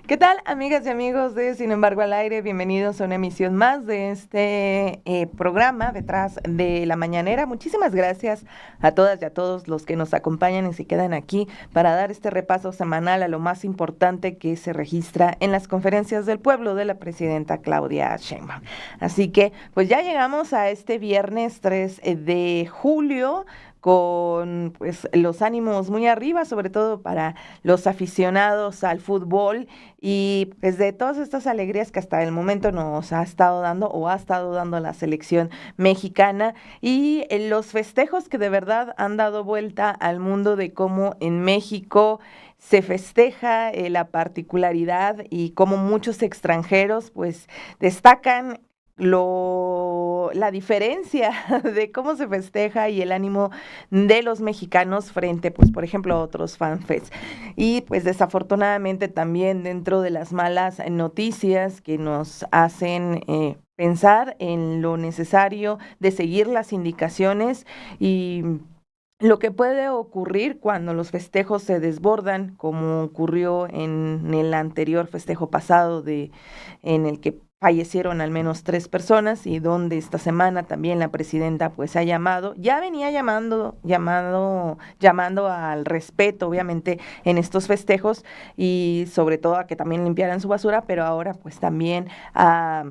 ¿Qué tal, amigas y amigos de Sin embargo al aire? Bienvenidos a una emisión más de este programa Detrás de la Mañanera. Muchísimas gracias a todas y a todos los que nos acompañan y se quedan aquí para dar este repaso semanal a lo más importante que se registra en las conferencias del pueblo de la presidenta Claudia Sheinbaum. Así que, pues ya llegamos a este viernes 3 de julio con pues los ánimos muy arriba, sobre todo para los aficionados al fútbol y pues de todas estas alegrías que hasta el momento nos ha estado dando o ha estado dando la selección mexicana y los festejos que de verdad han dado vuelta al mundo de cómo en México se festeja la particularidad y cómo muchos extranjeros pues destacan la diferencia de cómo se festeja y el ánimo de los mexicanos frente, pues, por ejemplo, a otros fanfests. Y pues desafortunadamente también dentro de las malas noticias que nos hacen pensar en lo necesario de seguir las indicaciones y lo que puede ocurrir cuando los festejos se desbordan, como ocurrió en el anterior festejo pasado en el que fallecieron al menos 3 personas y donde esta semana también la presidenta pues ha ya venía llamando al respeto, obviamente, en estos festejos y sobre todo a que también limpiaran su basura, pero ahora pues también a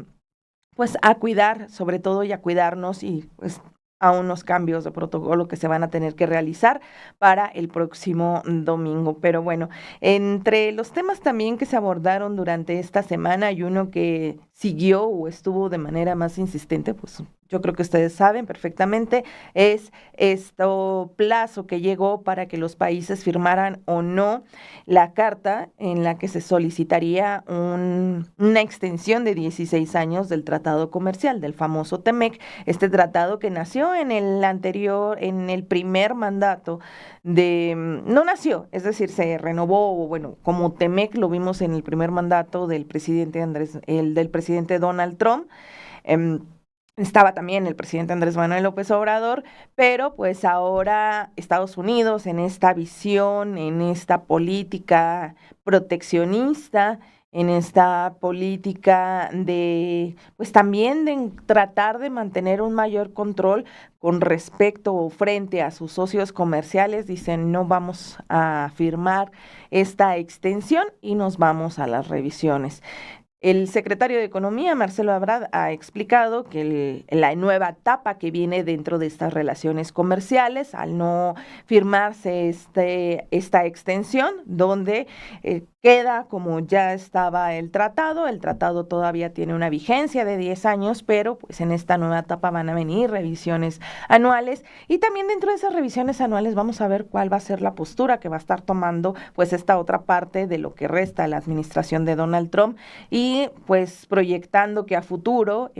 cuidar, sobre todo y a cuidarnos y pues a unos cambios de protocolo que se van a tener que realizar para el próximo domingo. Pero bueno, entre los temas también que se abordaron durante esta semana hay uno que siguió o estuvo de manera más insistente, pues yo creo que ustedes saben perfectamente, es este plazo que llegó para que los países firmaran o no la carta en la que se solicitaría una extensión de 16 años del tratado comercial, del famoso TEMEC, este tratado que nació en el primer mandato no nació, es decir, se renovó, bueno, como TEMEC lo vimos en el primer mandato del presidente del presidente Donald Trump. Estaba también el presidente Andrés Manuel López Obrador, pero pues ahora Estados Unidos en esta visión, en esta política proteccionista, en esta política pues también de tratar de mantener un mayor control con respecto o frente a sus socios comerciales, dicen no vamos a firmar esta extensión y nos vamos a las revisiones. El secretario de Economía, Marcelo Ebrard, ha explicado que la nueva etapa que viene dentro de estas relaciones comerciales, al no firmarse esta extensión, donde queda como ya estaba el tratado todavía tiene una vigencia de 10 años, pero pues en esta nueva etapa van a venir revisiones anuales y también dentro de esas revisiones anuales vamos a ver cuál va a ser la postura que va a estar tomando pues esta otra parte de lo que resta de la administración de Donald Trump y pues proyectando que a futuro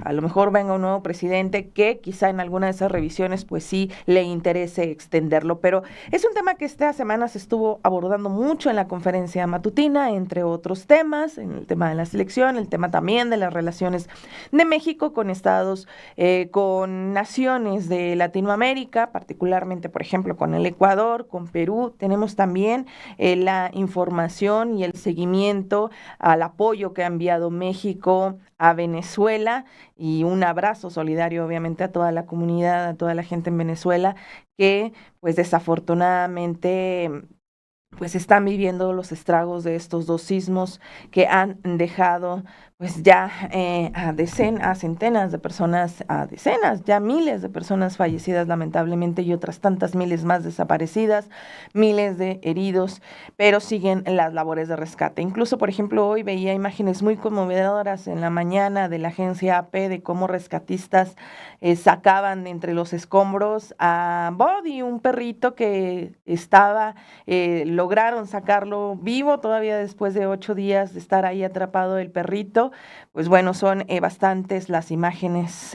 a lo mejor venga un nuevo presidente que quizá en alguna de esas revisiones pues sí le interese extenderlo, pero es un tema que esta semana se estuvo abordando mucho en la conferencia matutina, entre otros temas, en el tema de la selección, el tema también de las relaciones de México con con naciones de Latinoamérica, particularmente, por ejemplo, con el Ecuador, con Perú. Tenemos también la información y el seguimiento al apoyo que ha enviado México a Venezuela y un abrazo solidario, obviamente, a toda la comunidad, a toda la gente en Venezuela que, pues, desafortunadamente pues están viviendo los estragos de estos dos sismos que han dejado pues ya a centenas de personas, a decenas, ya miles de personas fallecidas lamentablemente y otras tantas miles más desaparecidas, miles de heridos, pero siguen las labores de rescate. Incluso, por ejemplo, hoy veía imágenes muy conmovedoras en la mañana de la agencia AP de cómo rescatistas sacaban de entre los escombros a Buddy, un perrito que lograron sacarlo vivo todavía después de 8 días de estar ahí atrapado el perrito. Pues bueno, son bastantes las imágenes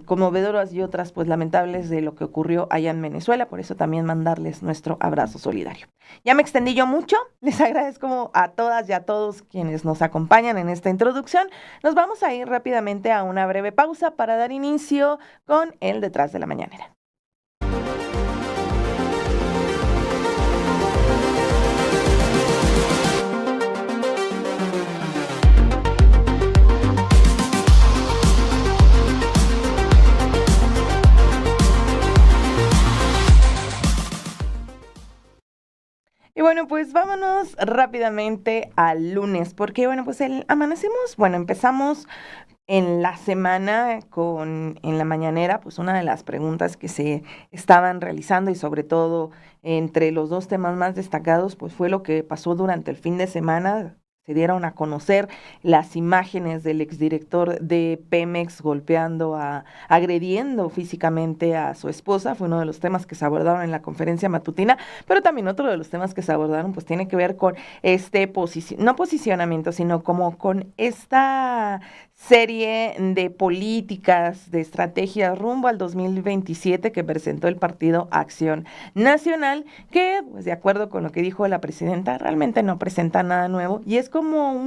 conmovedoras y otras pues lamentables de lo que ocurrió allá en Venezuela, por eso también mandarles nuestro abrazo solidario. Ya me extendí yo mucho, les agradezco a todas y a todos quienes nos acompañan en esta introducción. Nos vamos a ir rápidamente a una breve pausa para dar inicio con el Detrás de la Mañanera. Y bueno, pues vámonos rápidamente al lunes, porque bueno, pues empezamos en la semana en la mañanera, pues una de las preguntas que se estaban realizando y sobre todo entre los dos temas más destacados, pues fue lo que pasó durante el fin de semana. Se dieron a conocer las imágenes del exdirector de Pemex agrediendo físicamente a su esposa. Fue uno de los temas que se abordaron en la conferencia matutina, pero también otro de los temas que se abordaron, pues tiene que ver con no posicionamiento, sino como con esta serie de políticas, de estrategias rumbo al 2027 que presentó el Partido Acción Nacional, que, pues de acuerdo con lo que dijo la presidenta, realmente no presenta nada nuevo y es como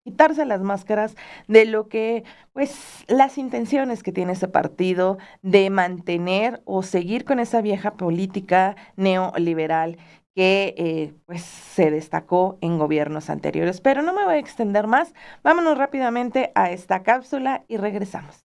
quitarse las máscaras de lo que, pues, las intenciones que tiene ese partido de mantener o seguir con esa vieja política neoliberal que pues se destacó en gobiernos anteriores. Pero no me voy a extender más, vámonos rápidamente a esta cápsula y regresamos.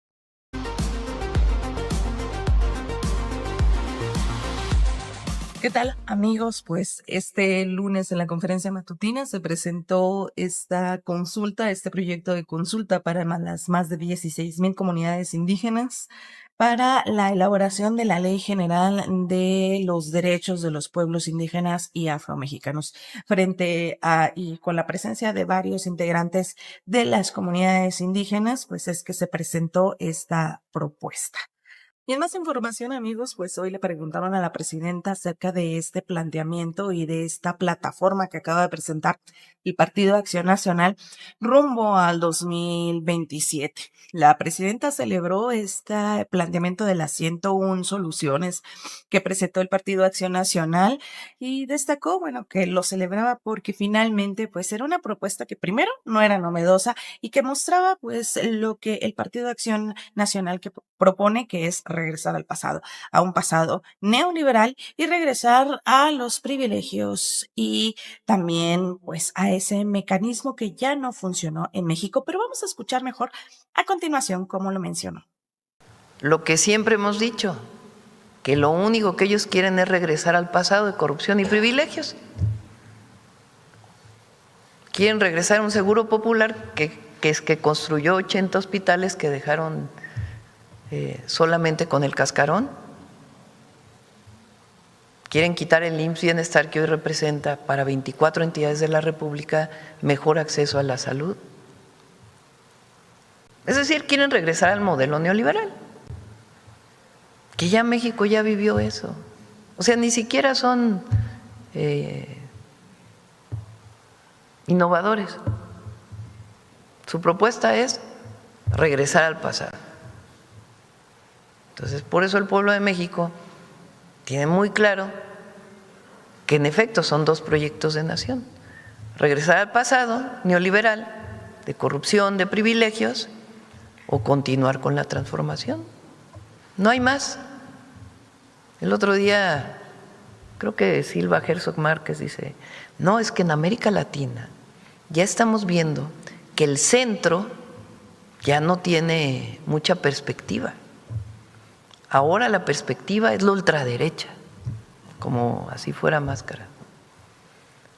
¿Qué tal, amigos? Pues este lunes en la conferencia matutina se presentó esta consulta, este proyecto de consulta para las más de 16,000 comunidades indígenas para la elaboración de la Ley General de los Derechos de los Pueblos Indígenas y Afromexicanos, y con la presencia de varios integrantes de las comunidades indígenas, pues es que se presentó esta propuesta. Y en más información, amigos, pues hoy le preguntaron a la presidenta acerca de este planteamiento y de esta plataforma que acaba de presentar el Partido Acción Nacional rumbo al 2027. La presidenta celebró este planteamiento de las 101 soluciones que presentó el Partido Acción Nacional y destacó, bueno, que lo celebraba porque finalmente, pues era una propuesta que primero no era novedosa y que mostraba, pues, lo que el Partido Acción Nacional que propone, que es regresar al pasado, a un pasado neoliberal y regresar a los privilegios y también pues a ese mecanismo que ya no funcionó en México. Pero vamos a escuchar mejor a continuación cómo lo mencionó. Lo que siempre hemos dicho, que lo único que ellos quieren es regresar al pasado de corrupción y privilegios. Quieren regresar a un seguro popular que construyó 80 hospitales que dejaron solamente con el cascarón. Quieren quitar el IMSS Bienestar que hoy representa para 24 entidades de la República mejor acceso a la salud. Es decir, quieren regresar al modelo neoliberal, que ya México ya vivió eso. O sea, ni siquiera son innovadores. Su propuesta es regresar al pasado. Entonces, por eso el pueblo de México tiene muy claro que en efecto son dos proyectos de nación: regresar al pasado neoliberal de corrupción, de privilegios, o continuar con la transformación. No hay más. El otro día, creo que Silva Herzog Márquez dice, no, es que en América Latina ya estamos viendo que el centro ya no tiene mucha perspectiva. Ahora la perspectiva es la ultraderecha, como así fuera Máscara.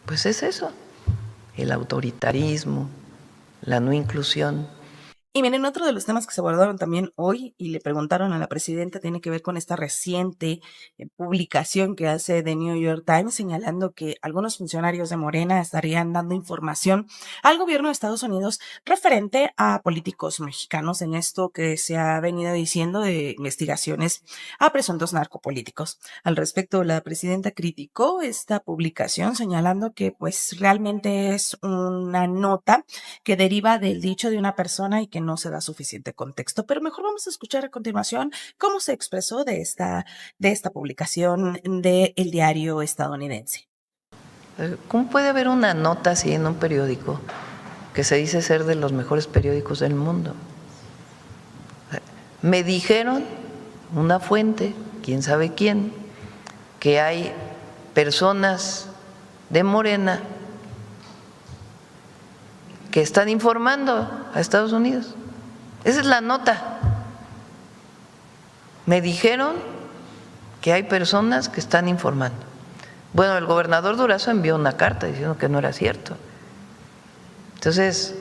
Pues es eso, el autoritarismo, la no inclusión. Y miren, otro de los temas que se abordaron también hoy y le preguntaron a la presidenta tiene que ver con esta reciente publicación que hace The New York Times señalando que algunos funcionarios de Morena estarían dando información al gobierno de Estados Unidos referente a políticos mexicanos en esto que se ha venido diciendo de investigaciones a presuntos narcopolíticos. Al respecto, la presidenta criticó esta publicación señalando que pues realmente es una nota que deriva del dicho de una persona y que no se da suficiente contexto. Pero mejor vamos a escuchar a continuación cómo se expresó de esta publicación del diario estadounidense. ¿Cómo puede haber una nota así en un periódico que se dice ser de los mejores periódicos del mundo? Me dijeron una fuente, quién sabe quién, que hay personas de Morena que están informando a Estados Unidos. Esa es la nota. Me dijeron que hay personas que están informando. Bueno, el gobernador Durazo envió una carta diciendo que no era cierto. Entonces,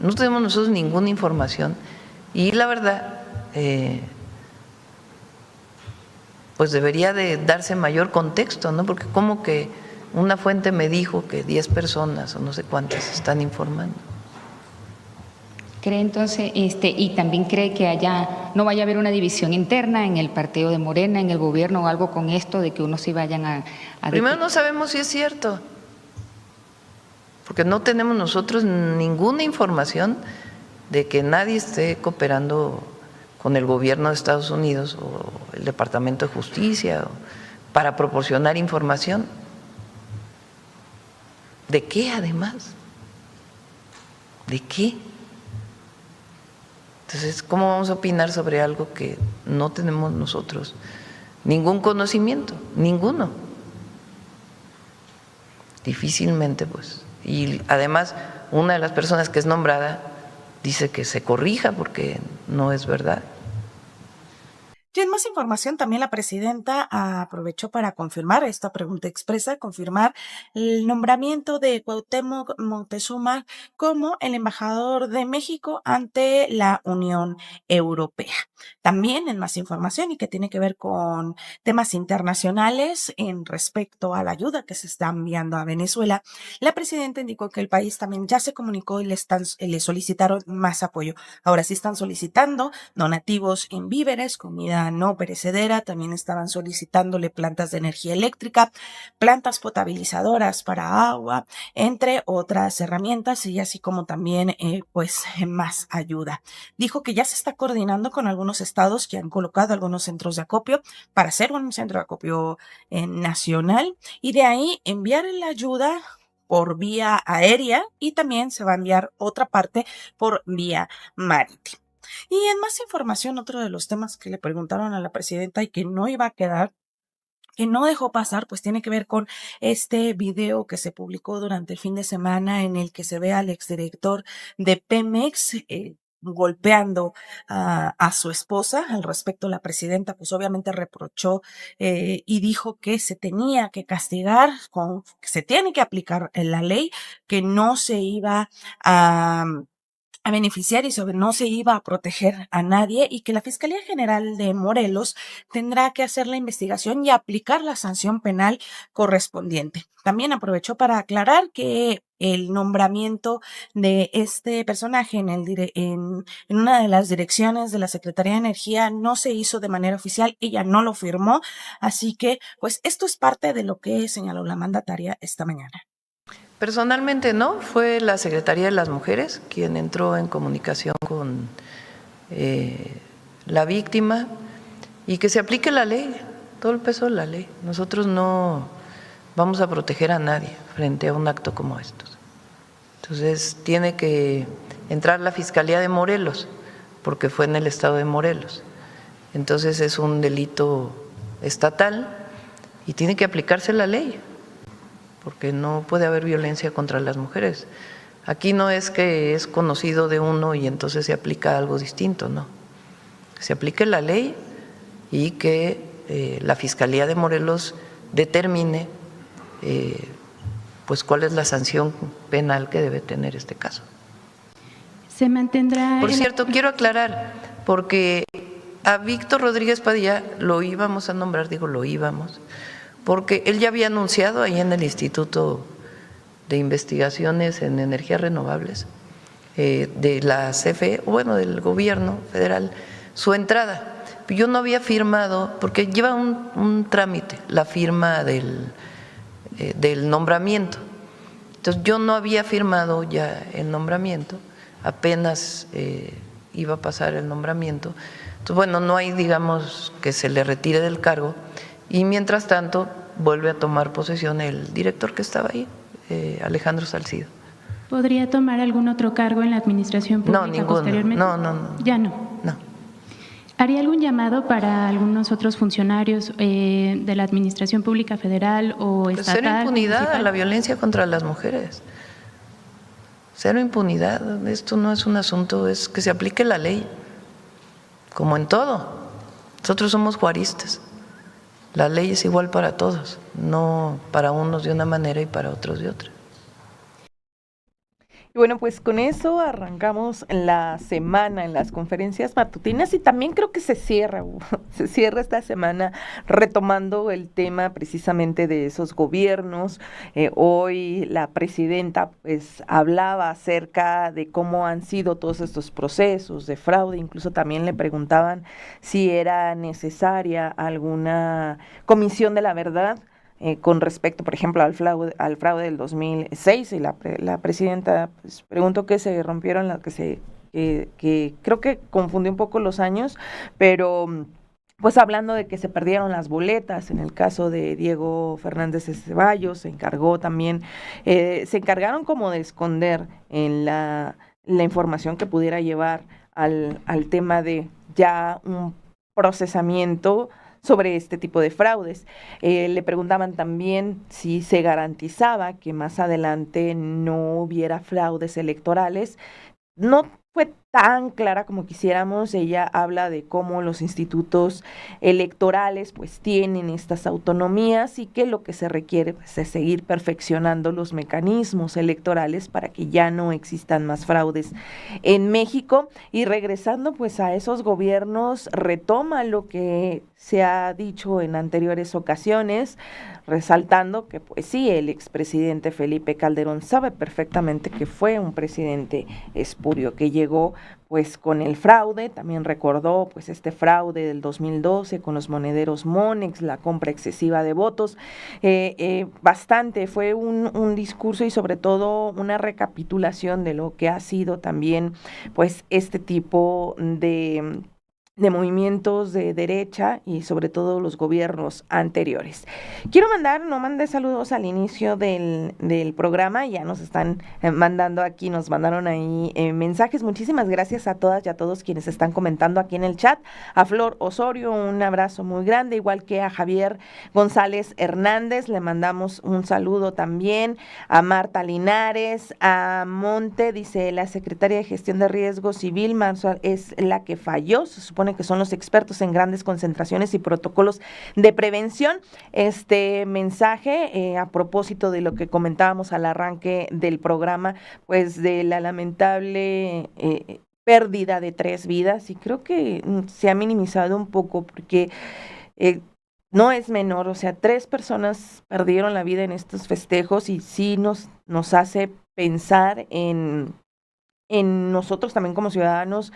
no tenemos nosotros ninguna información y la verdad, pues debería de darse mayor contexto, ¿no? Porque como que una fuente me dijo que 10 personas o no sé cuántas están informando. ¿Cree entonces, y también cree que no vaya a haber una división interna en el partido de Morena, en el gobierno o algo con esto de que unos sí vayan a Primero no sabemos si es cierto, porque no tenemos nosotros ninguna información de que nadie esté cooperando con el gobierno de Estados Unidos o el Departamento de Justicia para proporcionar información. ¿De qué además? ¿De qué? Entonces, ¿cómo vamos a opinar sobre algo que no tenemos nosotros ningún conocimiento, ninguno? Difícilmente, pues. Y además, una de las personas que es nombrada dice que se corrija porque no es verdad. Y en más información, también la presidenta aprovechó para confirmar esta pregunta expresa, confirmar el nombramiento de Cuauhtémoc Moctezuma como el embajador de México ante la Unión Europea. También en más información y que tiene que ver con temas internacionales en respecto a la ayuda que se está enviando a Venezuela, la presidenta indicó que el país también ya se comunicó y le solicitaron más apoyo. Ahora sí están solicitando donativos en víveres, comida no perecedera, también estaban solicitándole plantas de energía eléctrica, plantas potabilizadoras para agua, entre otras herramientas y así como también más ayuda. Dijo que ya se está coordinando con algunos estados que han colocado algunos centros de acopio para hacer un centro de acopio nacional y de ahí enviar la ayuda por vía aérea y también se va a enviar otra parte por vía marítima. Y en más información, otro de los temas que le preguntaron a la presidenta y que no iba a quedar, que no dejó pasar, pues tiene que ver con este video que se publicó durante el fin de semana en el que se ve al exdirector de Pemex golpeando a su esposa. Al respecto, la presidenta pues obviamente reprochó y dijo que se tenía que castigar, que se tiene que aplicar la ley, que no se iba a beneficiar y no se iba a proteger a nadie y que la Fiscalía General de Morelos tendrá que hacer la investigación y aplicar la sanción penal correspondiente. También aprovechó para aclarar que el nombramiento de este personaje en una de las direcciones de la Secretaría de Energía no se hizo de manera oficial, ella no lo firmó, así que pues esto es parte de lo que señaló la mandataria esta mañana. Personalmente no, fue la Secretaría de las Mujeres quien entró en comunicación con la víctima y que se aplique la ley, todo el peso de la ley. Nosotros no vamos a proteger a nadie frente a un acto como estos. Entonces tiene que entrar la Fiscalía de Morelos, porque fue en el estado de Morelos. Entonces es un delito estatal y tiene que aplicarse la ley, porque no puede haber violencia contra las mujeres. Aquí no es que es conocido de uno y entonces se aplica algo distinto, no. Se aplique la ley y que la Fiscalía de Morelos determine pues cuál es la sanción penal que debe tener este caso. Se mantendrá. Por cierto, quiero aclarar, porque a Víctor Rodríguez Padilla lo íbamos a nombrar, porque él ya había anunciado ahí en el Instituto de Investigaciones en Energías Renovables de la CFE, bueno, del gobierno federal, su entrada. Yo no había firmado, porque lleva un trámite, la firma del nombramiento. Entonces yo no había firmado ya el nombramiento, apenas iba a pasar el nombramiento. Entonces, bueno, no hay, digamos, que se le retire del cargo. Y mientras tanto vuelve a tomar posesión el director que estaba ahí, Alejandro Salcido. ¿Podría tomar algún otro cargo en la administración pública no, ninguno. posteriormente? No. ¿Ya no? No. ¿Haría algún llamado para algunos otros funcionarios de la administración pública federal o pues estatal? Cero impunidad municipal? a la violencia contra las mujeres. Cero impunidad. Esto no es un asunto, es que se aplique la ley, como en todo. Nosotros somos juaristas. La ley es igual para todos, no para unos de una manera y para otros de otra. Y bueno, pues con eso arrancamos la semana en las conferencias matutinas y también creo que se cierra esta semana retomando el tema precisamente de esos gobiernos. Hoy la presidenta pues hablaba acerca de cómo han sido todos estos procesos de fraude, incluso también le preguntaban si era necesaria alguna comisión de la verdad. Con respecto, por ejemplo, al fraude del 2006 y la presidenta pues, preguntó que se rompieron, que creo que confundió un poco los años, pero pues hablando de que se perdieron las boletas, en el caso de Diego Fernández de Ceballos, se encargaron como de esconder en la información que pudiera llevar al tema de ya un procesamiento sobre este tipo de fraudes. Le preguntaban también si se garantizaba que más adelante no hubiera fraudes electorales. No fue tan clara como quisiéramos. Ella habla de cómo los institutos electorales pues tienen estas autonomías y que lo que se requiere pues, es seguir perfeccionando los mecanismos electorales para que ya no existan más fraudes en México. Y regresando pues a esos gobiernos, retoma lo que se ha dicho en anteriores ocasiones, resaltando que pues sí, el expresidente Felipe Calderón sabe perfectamente que fue un presidente espurio, que llegó pues con el fraude. También recordó pues este fraude del 2012 con los monederos Monex, la compra excesiva de votos. Bastante, fue un discurso y sobre todo una recapitulación de lo que ha sido también pues este tipo de movimientos de derecha y sobre todo los gobiernos anteriores. No mandé saludos al inicio del programa, ya nos están nos mandaron ahí mensajes. Muchísimas gracias a todas y a todos quienes están comentando aquí en el chat. A Flor Osorio, un abrazo muy grande, igual que a Javier González Hernández, le mandamos un saludo también. A Marta Linares, a Monte, dice la secretaria de Gestión de Riesgo Civil, es la que falló, se supone que son los expertos en grandes concentraciones y protocolos de prevención. Este mensaje a propósito de lo que comentábamos al arranque del programa, pues de la lamentable pérdida de 3 vidas, y creo que se ha minimizado un poco porque no es menor, o sea, 3 personas perdieron la vida en estos festejos y sí nos hace pensar en nosotros también como ciudadanos,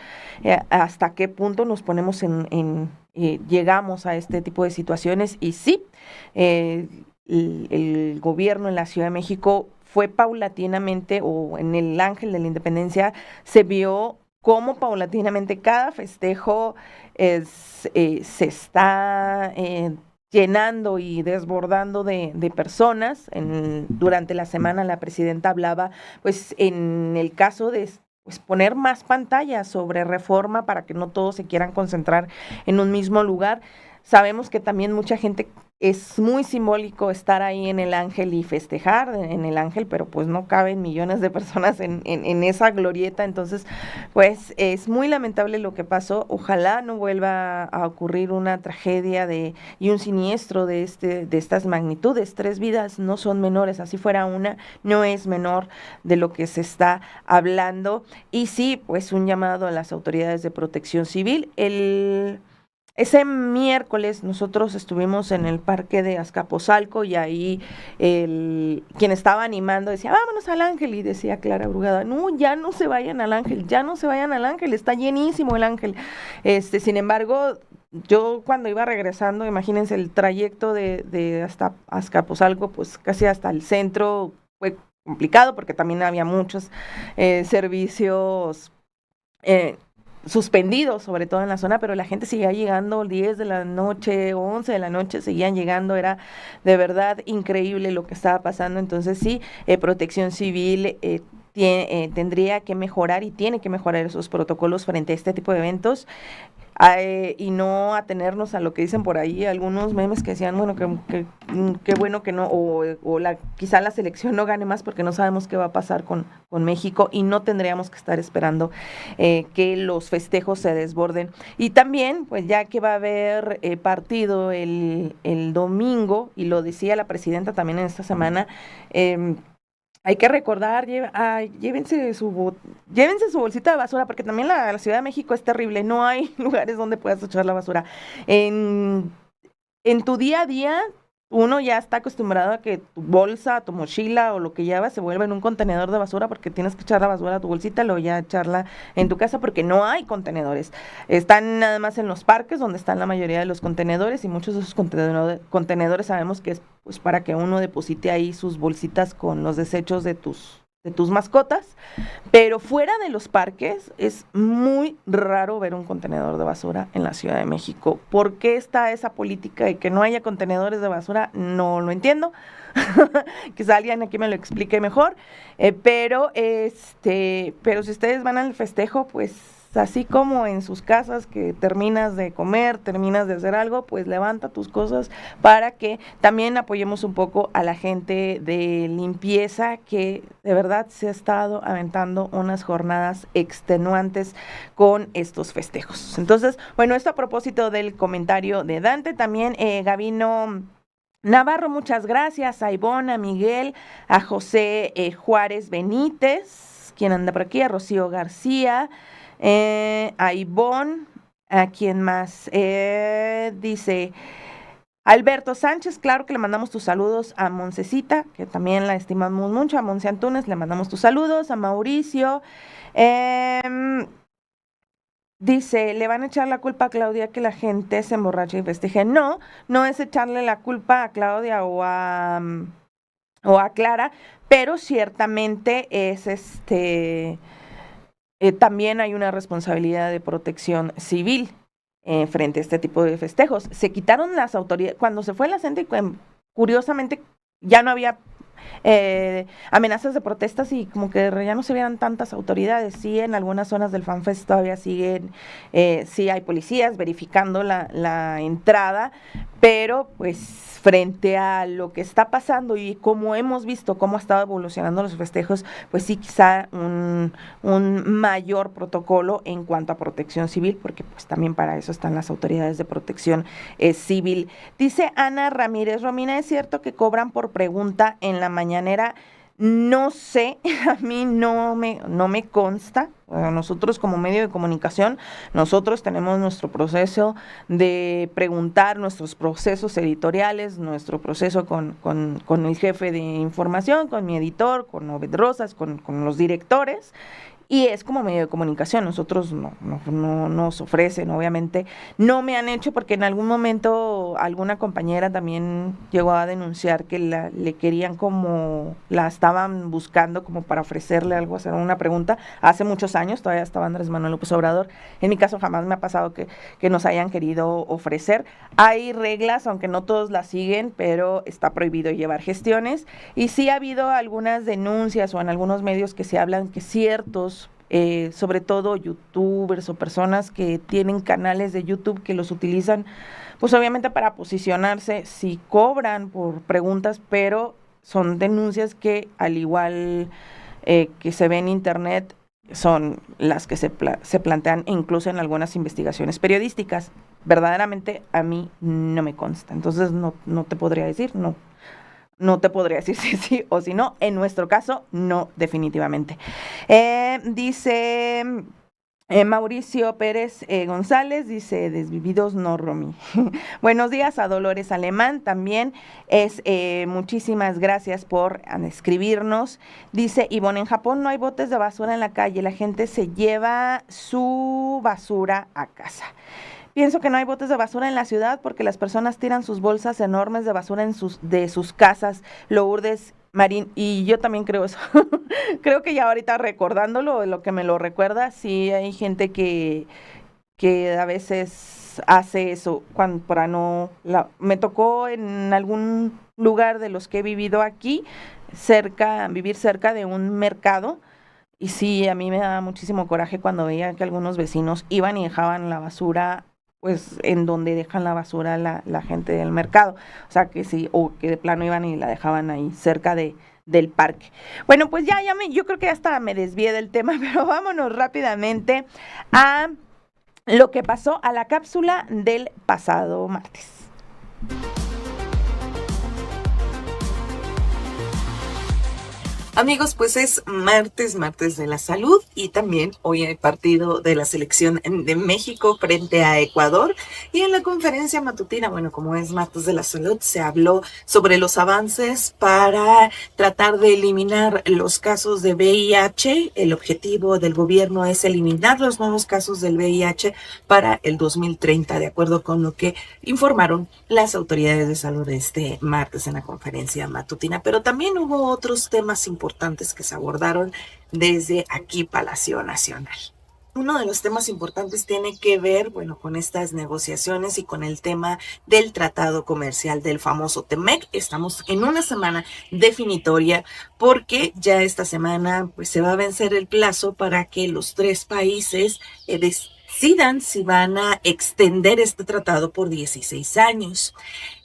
hasta qué punto nos ponemos llegamos a este tipo de situaciones. Y sí, el gobierno en la Ciudad de México fue paulatinamente, o en el Ángel de la Independencia se vio cómo paulatinamente cada festejo se está llenando y desbordando de personas. Durante la semana la presidenta hablaba, pues en el caso de pues, poner más pantallas sobre Reforma para que no todos se quieran concentrar en un mismo lugar. Sabemos que también mucha gente es muy simbólico estar ahí en el Ángel y festejar en el Ángel, pero pues no caben millones de personas en esa glorieta. Entonces, pues es muy lamentable lo que pasó. Ojalá no vuelva a ocurrir una tragedia y un siniestro de estas magnitudes. 3 vidas no son menores, así fuera una, no es menor de lo que se está hablando. Y sí, pues un llamado a las autoridades de protección civil. Ese miércoles nosotros estuvimos en el parque de Azcapotzalco y ahí quien estaba animando decía, vámonos al Ángel, y decía Clara Brugada, no, ya no se vayan al Ángel, está llenísimo el Ángel. Sin embargo, yo cuando iba regresando, imagínense el trayecto de hasta Azcapotzalco, pues casi hasta el centro fue complicado porque también había muchos servicios suspendidos, sobre todo en la zona, pero la gente seguía llegando 10 de la noche, 11 de la noche, seguían llegando. Era de verdad increíble lo que estaba pasando. Entonces sí, Protección Civil tendría que mejorar y tiene que mejorar esos protocolos frente a este tipo de eventos. y no atenernos a lo que dicen por ahí algunos memes que decían, bueno, que bueno que no, quizá la selección no gane más porque no sabemos qué va a pasar con México y no tendríamos que estar esperando que los festejos se desborden. Y también, pues ya que va a haber partido el domingo, y lo decía la presidenta también en esta semana, hay que recordar, llévense su bolsita de basura, porque también la Ciudad de México es terrible, no hay lugares donde puedas echar la basura. En tu día a día, uno ya está acostumbrado a que tu bolsa, tu mochila o lo que llevas se vuelva en un contenedor de basura porque tienes que echar la basura a tu bolsita, luego ya echarla en tu casa porque no hay contenedores. Están nada más en los parques donde están la mayoría de los contenedores y muchos de esos contenedores sabemos que es pues para que uno deposite ahí sus bolsitas con los desechos de tus mascotas, pero fuera de los parques es muy raro ver un contenedor de basura en la Ciudad de México. ¿Por qué está esa política de que no haya contenedores de basura? No lo entiendo. Quizá alguien aquí me lo explique mejor, pero si ustedes van al festejo, pues así como en sus casas que terminas de comer, terminas de hacer algo, pues levanta tus cosas para que también apoyemos un poco a la gente de limpieza que de verdad se ha estado aventando unas jornadas extenuantes con estos festejos. Entonces, bueno, esto a propósito del comentario de Dante, también Gabino Navarro, muchas gracias, a Ivonne, a Miguel, a José Juárez Benítez, quien anda por aquí, a Rocío García, a Ivonne, a quien más, dice Alberto Sánchez, claro que le mandamos tus saludos a Moncecita, que también la estimamos mucho, a Monse Antunes le mandamos tus saludos, a Mauricio, dice, le van a echar la culpa a Claudia que la gente se emborracha y festeje. No es echarle la culpa a Claudia o a Clara, pero ciertamente es también hay una responsabilidad de protección civil frente a este tipo de festejos. Se quitaron las autoridades, cuando se fue la gente, curiosamente ya no había amenazas de protestas y como que ya no se vieran tantas autoridades. Sí, en algunas zonas del FanFest todavía siguen, sí hay policías verificando la entrada, pero pues frente a lo que está pasando y como hemos visto cómo ha estado evolucionando los festejos, pues sí quizá un mayor protocolo en cuanto a protección civil, porque pues también para eso están las autoridades de protección civil. Dice Ana Ramírez, Romina, ¿es cierto que cobran por pregunta en la mañanera? No sé, a mí no me consta. Nosotros como medio de comunicación, nosotros tenemos nuestro proceso de preguntar, nuestros procesos editoriales, nuestro proceso con el jefe de información, con mi editor, con Obed Rosas, con los directores. Y es como medio de comunicación, nosotros no nos ofrecen, obviamente, no me han hecho porque en algún momento alguna compañera también llegó a denunciar que le querían como, la estaban buscando como para ofrecerle algo, hacer una pregunta, hace muchos años, todavía estaba Andrés Manuel López Obrador, en mi caso jamás me ha pasado que nos hayan querido ofrecer, hay reglas, aunque no todos las siguen, pero está prohibido llevar gestiones, y sí ha habido algunas denuncias o en algunos medios que se hablan que ciertos sobre todo youtubers o personas que tienen canales de YouTube que los utilizan, pues obviamente para posicionarse, sí cobran por preguntas, pero son denuncias que al igual que se ve en internet, son las que se plantean incluso en algunas investigaciones periodísticas. Verdaderamente a mí no me consta, entonces no te podría decir, no te podría decir si sí o si no. En nuestro caso, no, definitivamente. Dice Mauricio Pérez González, dice, desvividos no, Romy. Buenos días a Dolores Alemán, también muchísimas gracias por escribirnos. Dice Ivonne, en Japón no hay botes de basura en la calle, la gente se lleva su basura a casa. Pienso que no hay botes de basura en la ciudad porque las personas tiran sus bolsas enormes de basura de sus casas. Lourdes Marín, y yo también creo eso. Creo que ya ahorita recordándolo, lo que me lo recuerda, sí hay gente que a veces hace eso me tocó en algún lugar de los que he vivido aquí, vivir cerca de un mercado. Y sí, a mí me da muchísimo coraje cuando veía que algunos vecinos iban y dejaban la basura pues en donde dejan la basura la gente del mercado, o sea que sí, o que de plano iban y la dejaban ahí cerca del parque. Bueno, pues yo creo que hasta me desvié del tema, pero vámonos rápidamente a lo que pasó, a la cápsula del pasado martes. Amigos, pues es martes de la salud, y también hoy hay partido de la selección de México frente a Ecuador, y en la conferencia matutina, bueno, como es martes de la salud, se habló sobre los avances para tratar de eliminar los casos de VIH. El objetivo del gobierno es eliminar los nuevos casos del VIH para el 2030, de acuerdo con lo que informaron las autoridades de salud este martes en la conferencia matutina. Pero también hubo otros temas importantes que se abordaron desde aquí, Palacio Nacional. Uno de los temas importantes tiene que ver, bueno, con estas negociaciones y con el tema del tratado comercial del famoso TEMEC. Estamos en una semana definitoria porque ya esta semana pues se va a vencer el plazo para que los tres países decidan si van a extender este tratado por 16 años.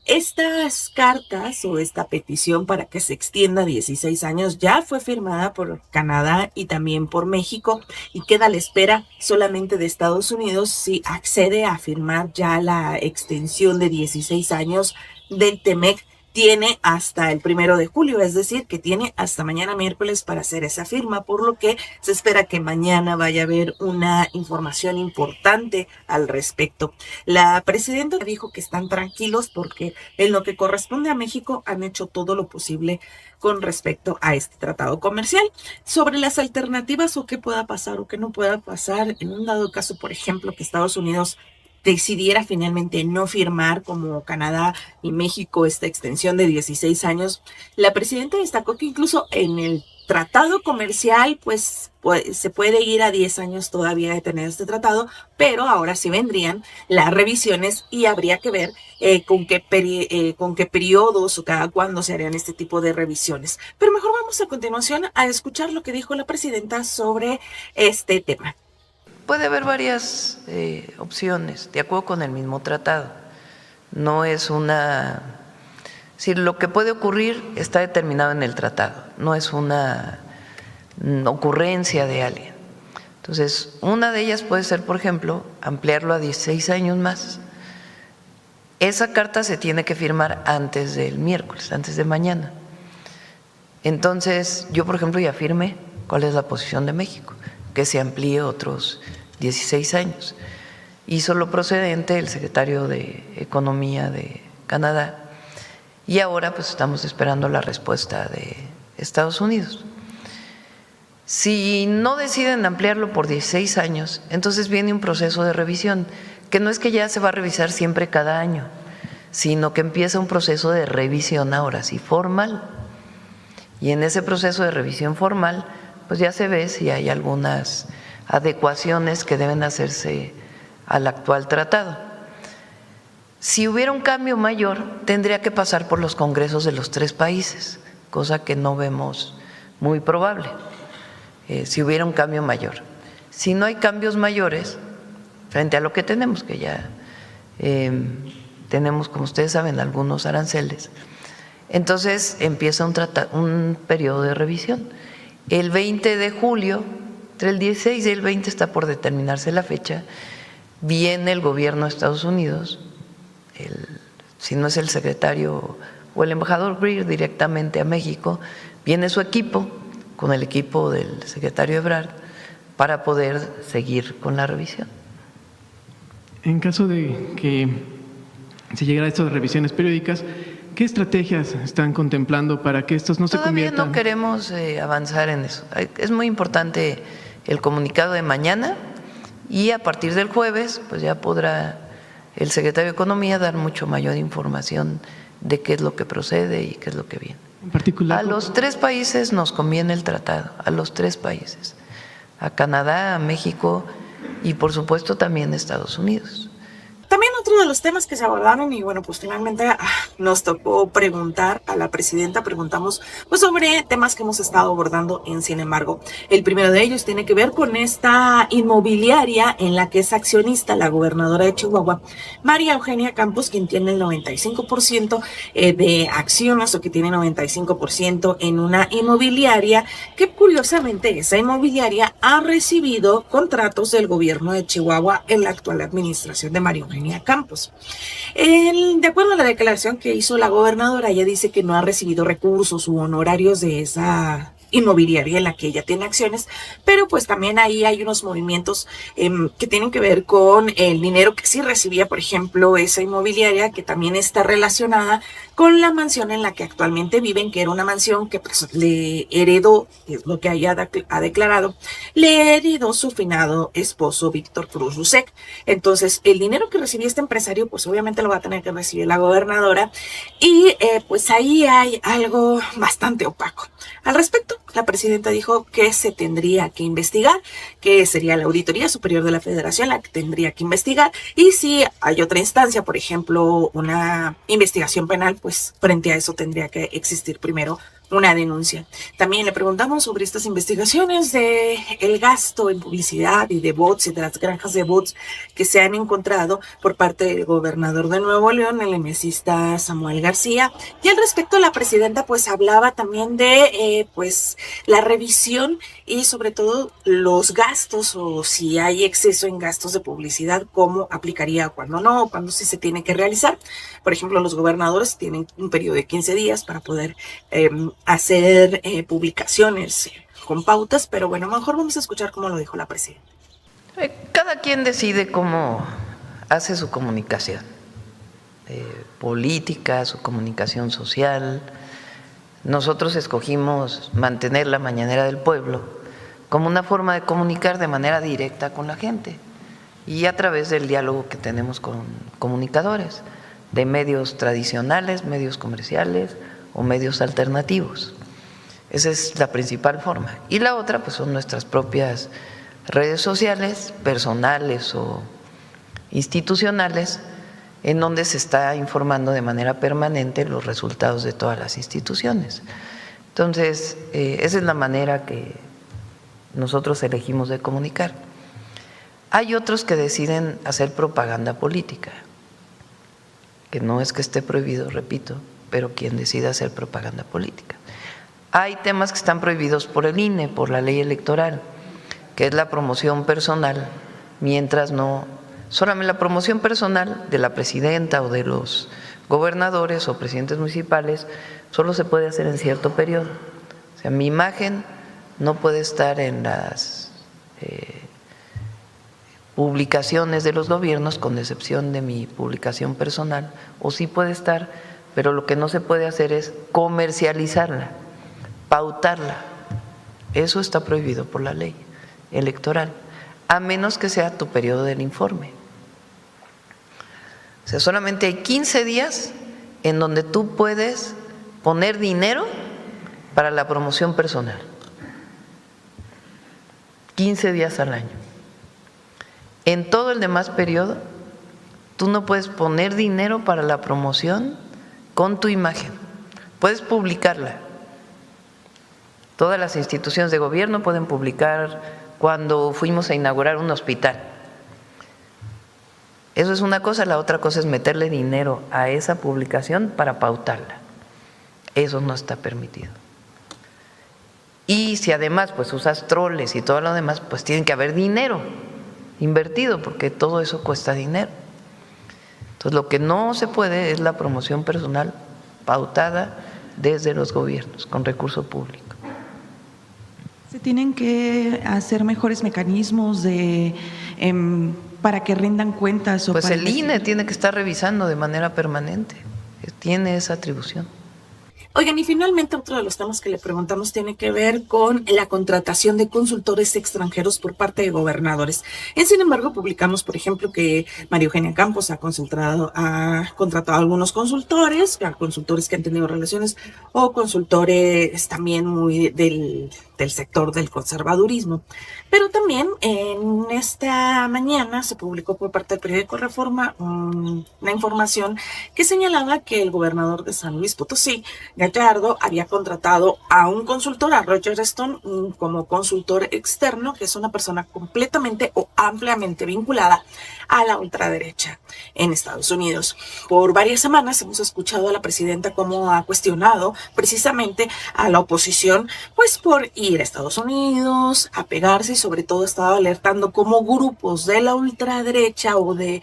Estas cartas o esta petición para que se extienda 16 años ya fue firmada por Canadá y también por México, y queda a la espera solamente de Estados Unidos si accede a firmar ya la extensión de 16 años del TEMEC. Tiene hasta el 1 de julio, es decir, que tiene hasta mañana miércoles para hacer esa firma, por lo que se espera que mañana vaya a haber una información importante al respecto. La presidenta dijo que están tranquilos porque en lo que corresponde a México han hecho todo lo posible con respecto a este tratado comercial. Sobre las alternativas o qué pueda pasar o qué no pueda pasar, en un dado caso, por ejemplo, que Estados Unidos decidiera finalmente no firmar como Canadá y México esta extensión de 16 años, la presidenta destacó que incluso en el tratado comercial pues se puede ir a 10 años todavía de tener este tratado, pero ahora sí vendrían las revisiones y habría que ver con qué periodos o cada cuándo se harían este tipo de revisiones. Pero mejor vamos a continuación a escuchar lo que dijo la presidenta sobre este tema. Puede haber varias opciones, de acuerdo con el mismo tratado. No es si lo que puede ocurrir está determinado en el tratado, no es una ocurrencia de alguien. Entonces, una de ellas puede ser, por ejemplo, ampliarlo a 16 años más. Esa carta se tiene que firmar antes del miércoles, antes de mañana. Entonces, yo, por ejemplo, ya firmé cuál es la posición de México, que se amplíe otros 16 años. Hizo lo procedente el secretario de Economía de Canadá, y ahora pues estamos esperando la respuesta de Estados Unidos. Si no deciden ampliarlo por 16 años, entonces viene un proceso de revisión, que no es que ya se va a revisar siempre cada año, sino que empieza un proceso de revisión ahora sí formal, y en ese proceso de revisión formal pues ya se ve si hay algunas adecuaciones que deben hacerse al actual tratado. Si hubiera un cambio mayor, tendría que pasar por los congresos de los tres países, cosa que no vemos muy probable, si hubiera un cambio mayor. Si no hay cambios mayores, frente a lo que tenemos, que ya tenemos, como ustedes saben, algunos aranceles, entonces empieza un periodo de revisión. El 20 de julio, entre el 16 y el 20 está por determinarse la fecha, viene el gobierno de Estados Unidos, si no es el secretario o el embajador Greer directamente a México, viene su equipo con el equipo del secretario Ebrard para poder seguir con la revisión. En caso de que se llegara a esto de revisiones periódicas, ¿qué estrategias están contemplando para que estos no se conviertan? Todavía no queremos avanzar en eso. Es muy importante el comunicado de mañana, y a partir del jueves pues ya podrá el secretario de Economía dar mucho mayor información de qué es lo que procede y qué es lo que viene. En particular, a los tres países nos conviene el tratado, a los tres países, a Canadá, a México y por supuesto también a Estados Unidos. También otro de los temas que se abordaron y bueno, pues finalmente nos tocó preguntar a la presidenta, preguntamos pues sobre temas que hemos estado abordando en Sin embargo. El primero de ellos tiene que ver con esta inmobiliaria en la que es accionista la gobernadora de Chihuahua, María Eugenia Campos, quien tiene el 95% de acciones o que tiene 95% en una inmobiliaria que curiosamente esa inmobiliaria ha recibido contratos del gobierno de Chihuahua en la actual administración de María Eugenia Campos. De acuerdo a la declaración que hizo la gobernadora, ella dice que no ha recibido recursos u honorarios de esa inmobiliaria en la que ella tiene acciones, pero pues también ahí hay unos movimientos que tienen que ver con el dinero que sí recibía, por ejemplo, esa inmobiliaria, que también está relacionada con la mansión en la que actualmente viven, que era una mansión que pues, le heredó, es lo que ella ha declarado, le heredó su finado esposo Víctor Cruz Lucek. Entonces, el dinero que recibía este empresario, pues obviamente lo va a tener que recibir la gobernadora, y pues ahí hay algo bastante opaco. Al respecto, la presidenta dijo que se tendría que investigar, que sería la Auditoría Superior de la Federación la que tendría que investigar, y si hay otra instancia, por ejemplo, una investigación penal, pues frente a eso tendría que existir primero una denuncia. También le preguntamos sobre estas investigaciones de el gasto en publicidad y de bots y de las granjas de bots que se han encontrado por parte del gobernador de Nuevo León, el emesista Samuel García. Y al respecto, la presidenta pues hablaba también de pues la revisión y sobre todo los gastos, o si hay exceso en gastos de publicidad, cómo aplicaría, cuándo no, cuándo sí se tiene que realizar. Por ejemplo, los gobernadores tienen un periodo de 15 días para poder hacer publicaciones con pautas, pero bueno, mejor vamos a escuchar cómo lo dijo la presidenta. Cada quien decide cómo hace su comunicación política, su comunicación social. Nosotros escogimos mantener la Mañanera del Pueblo como una forma de comunicar de manera directa con la gente y a través del diálogo que tenemos con comunicadores de medios tradicionales, medios comerciales o medios alternativos. Esa es la principal forma. Y la otra pues son nuestras propias redes sociales, personales o institucionales, en donde se está informando de manera permanente los resultados de todas las instituciones. Entonces, esa es la manera que nosotros elegimos de comunicar. Hay otros que deciden hacer propaganda política, que no es que esté prohibido, repito, pero quien decide hacer propaganda política. Hay temas que están prohibidos por el INE, por la ley electoral, que es la promoción personal, mientras no, solamente la promoción personal de la presidenta o de los gobernadores o presidentes municipales solo se puede hacer en cierto periodo. O sea, mi imagen no puede estar en las publicaciones de los gobiernos, con excepción de mi publicación personal, o sí puede estar, pero lo que no se puede hacer es comercializarla, pautarla. Eso está prohibido por la ley electoral, a menos que sea tu periodo del informe. O sea, solamente hay 15 días en donde tú puedes poner dinero para la promoción personal. 15 días al año. En todo el demás periodo, tú no puedes poner dinero para la promoción con tu imagen. Puedes publicarla. Todas las instituciones de gobierno pueden publicar cuando fuimos a inaugurar un hospital. Eso es una cosa, la otra cosa es meterle dinero a esa publicación para pautarla. Eso no está permitido. Y si además pues usas troles y todo lo demás, pues tiene que haber dinero invertido, porque todo eso cuesta dinero. Entonces, lo que no se puede es la promoción personal pautada desde los gobiernos con recurso público. ¿Se tienen que hacer mejores mecanismos para que rindan cuentas? Pues el INE tiene que estar revisando de manera permanente, tiene esa atribución. Oigan, y finalmente otro de los temas que le preguntamos tiene que ver con la contratación de consultores extranjeros por parte de gobernadores. Sin embargo, publicamos, por ejemplo, que María Eugenia Campos ha contratado a algunos consultores, a consultores que han tenido relaciones o consultores también muy del sector del conservadurismo. Pero también en esta mañana se publicó por parte del periódico Reforma una información que señalaba que el gobernador de San Luis Potosí, Gallardo, había contratado a un consultor, a Roger Stone, como consultor externo, que es una persona completamente o ampliamente vinculada a la ultraderecha en Estados Unidos. Por varias semanas hemos escuchado a la presidenta cómo ha cuestionado precisamente a la oposición, pues por ir a Estados Unidos, a pegarse, y sobre todo estaba alertando cómo grupos de la ultraderecha o de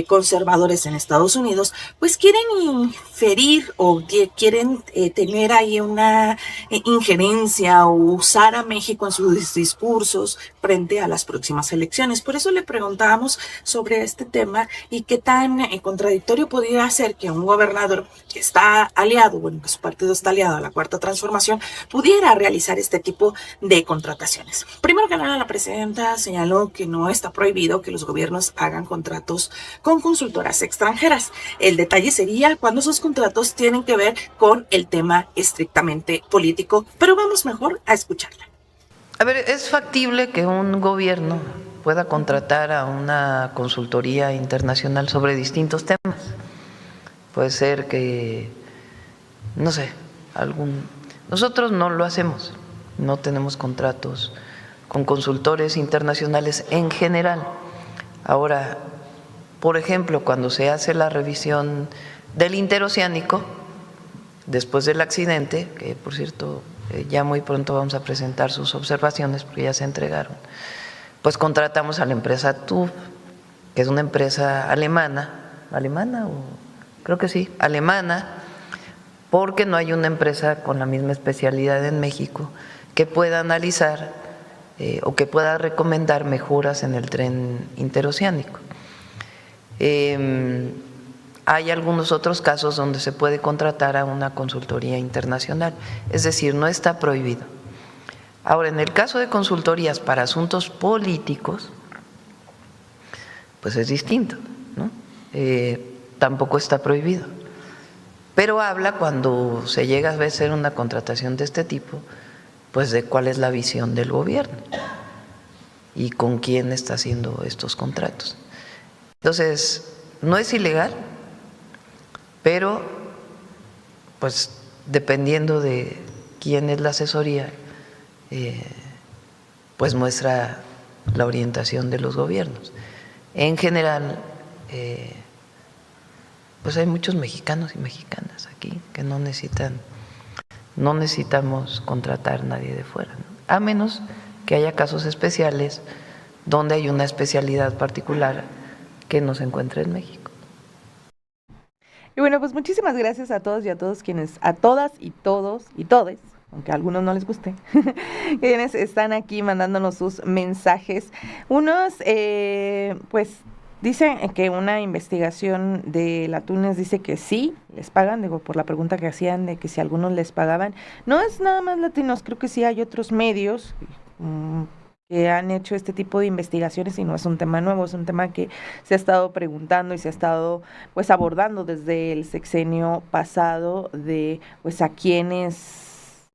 conservadores en Estados Unidos, pues quieren inferir o quieren tener ahí una injerencia o usar a México en sus discursos frente a las próximas elecciones. Por eso le preguntábamos sobre este tema y qué tan contradictorio podría ser que un gobernador que está aliado, bueno, que su partido está aliado a la Cuarta Transformación, pudiera realizar este tipo de contrataciones. Primero que nada, la presidenta señaló que no está prohibido que los gobiernos hagan contratos con consultoras extranjeras. El detalle sería cuando esos contratos tienen que ver con el tema estrictamente político, pero vamos mejor a escucharla. A ver, ¿es factible que un gobierno pueda contratar a una consultoría internacional sobre distintos temas? Puede ser que, no sé, nosotros no lo hacemos, no tenemos contratos con consultores internacionales en general. Ahora, por ejemplo, cuando se hace la revisión del interoceánico, después del accidente, que por cierto ya muy pronto vamos a presentar sus observaciones porque ya se entregaron, pues contratamos a la empresa TÜV, que es una empresa alemana, creo que sí, alemana, porque no hay una empresa con la misma especialidad en México que pueda analizar o que pueda recomendar mejoras en el tren interoceánico. Hay algunos otros casos donde se puede contratar a una consultoría internacional, es decir, no está prohibido. Ahora, en el caso de consultorías para asuntos políticos, pues es distinto, ¿no? Tampoco está prohibido. Pero habla, cuando se llega a hacer una contratación de este tipo, pues de cuál es la visión del gobierno y con quién está haciendo estos contratos. Entonces, no es ilegal, pero pues dependiendo de quién es la asesoría, pues muestra la orientación de los gobiernos. En general, pues hay muchos mexicanos y mexicanas aquí que no necesitamos contratar a nadie de fuera, ¿no? A menos que haya casos especiales donde hay una especialidad particular que no se encuentra en México. Y bueno, pues muchísimas gracias a todos y a todas y todos y todes, aunque a algunos no les guste, quienes están aquí mandándonos sus mensajes. Unos, pues, dicen que una investigación de la Túnez dice que sí, les pagan, digo, por la pregunta que hacían de que si algunos les pagaban. No es nada más Latinos, creo que sí hay otros medios que han hecho este tipo de investigaciones y no es un tema nuevo, es un tema que se ha estado preguntando y se ha estado pues abordando desde el sexenio pasado de pues a quienes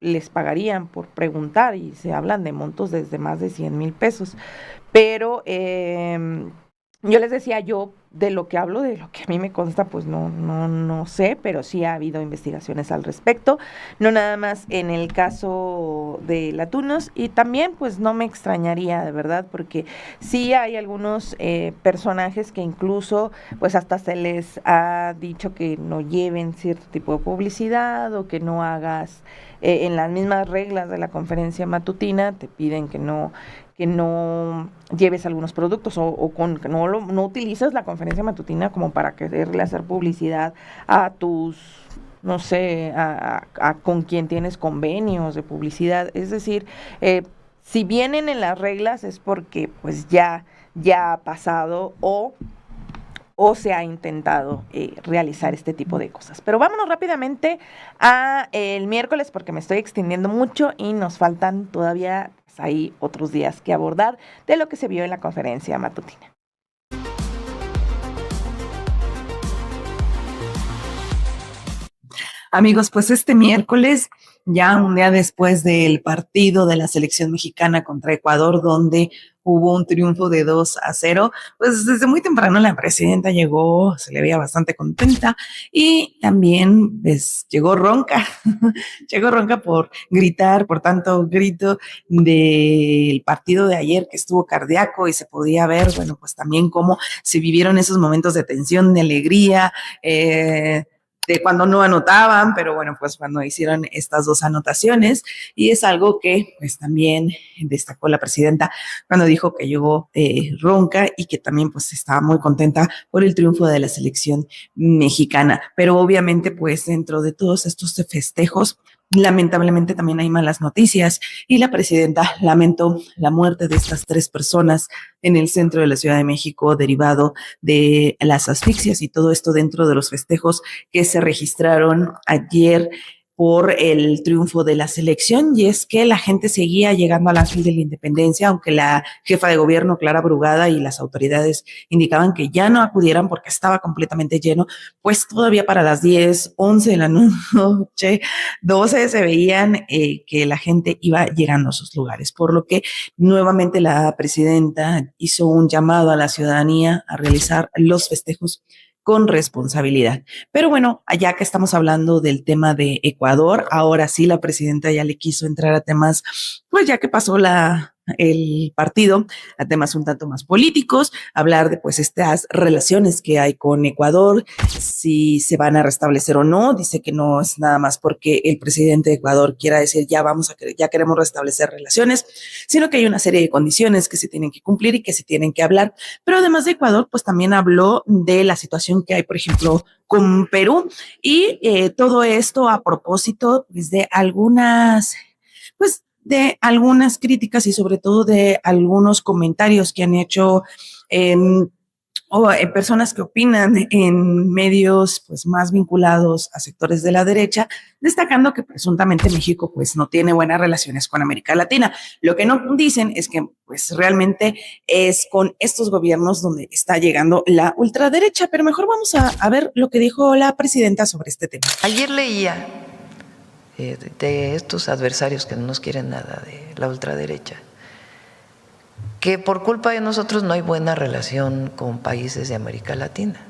les pagarían por preguntar y se hablan de montos desde más de 100,000 pesos. Pero yo les decía, yo de lo que hablo, de lo que a mí me consta, pues no sé, pero sí ha habido investigaciones al respecto, no nada más en el caso de Latunos, y también pues no me extrañaría de verdad, porque sí hay algunos personajes que incluso pues hasta se les ha dicho que no lleven cierto tipo de publicidad o que no hagas en las mismas reglas de la conferencia matutina, te piden que no lleves algunos productos o que no utilizas la conferencia matutina como para quererle hacer publicidad a tus, no sé, con quien tienes convenios de publicidad. Es decir, si vienen en las reglas es porque pues ya ha pasado o o se ha intentado realizar este tipo de cosas. Pero vámonos rápidamente a el miércoles porque me estoy extendiendo mucho y nos faltan todavía pues, ahí otros días que abordar de lo que se vio en la conferencia matutina. Amigos, pues este miércoles, ya un día después del partido de la selección mexicana contra Ecuador, donde hubo un triunfo de 2-0, pues desde muy temprano la presidenta llegó, se le veía bastante contenta y también pues llegó ronca, llegó ronca por gritar, por tanto grito del partido de ayer que estuvo cardíaco y se podía ver, bueno, pues también cómo se vivieron esos momentos de tensión, de alegría, de cuando no anotaban, pero bueno, pues cuando hicieron estas dos anotaciones, y es algo que pues también destacó la presidenta cuando dijo que llegó ronca y que también pues estaba muy contenta por el triunfo de la selección mexicana, pero obviamente pues dentro de todos estos festejos, lamentablemente también hay malas noticias y la presidenta lamentó la muerte de estas 3 personas en el centro de la Ciudad de México derivado de las asfixias y todo esto dentro de los festejos que se registraron ayer por el triunfo de la selección, y es que la gente seguía llegando al Ángel de la Independencia, aunque la jefa de gobierno, Clara Brugada, y las autoridades indicaban que ya no acudieran porque estaba completamente lleno, pues todavía para las 10, 11 de la noche, 12, se veían que la gente iba llegando a sus lugares, por lo que nuevamente la presidenta hizo un llamado a la ciudadanía a realizar los festejos con responsabilidad. Pero bueno, allá que estamos hablando del tema de Ecuador, ahora sí la presidenta ya le quiso entrar a temas, pues ya que pasó el partido, a temas un tanto más políticos, hablar de pues estas relaciones que hay con Ecuador, si se van a restablecer o no. Dice que no es nada más porque el presidente de Ecuador quiera decir ya queremos restablecer relaciones, sino que hay una serie de condiciones que se tienen que cumplir y que se tienen que hablar. Pero además de Ecuador, pues también habló de la situación que hay, por ejemplo, con Perú, y todo esto a propósito pues, de algunas críticas y sobre todo de algunos comentarios que han hecho personas que opinan en medios pues más vinculados a sectores de la derecha, destacando que presuntamente México pues no tiene buenas relaciones con América Latina. Lo que no dicen es que pues realmente es con estos gobiernos donde está llegando la ultraderecha, pero mejor vamos a ver lo que dijo la presidenta sobre este tema. Ayer leía de estos adversarios que no nos quieren nada, de la ultraderecha, que por culpa de nosotros no hay buena relación con países de América Latina.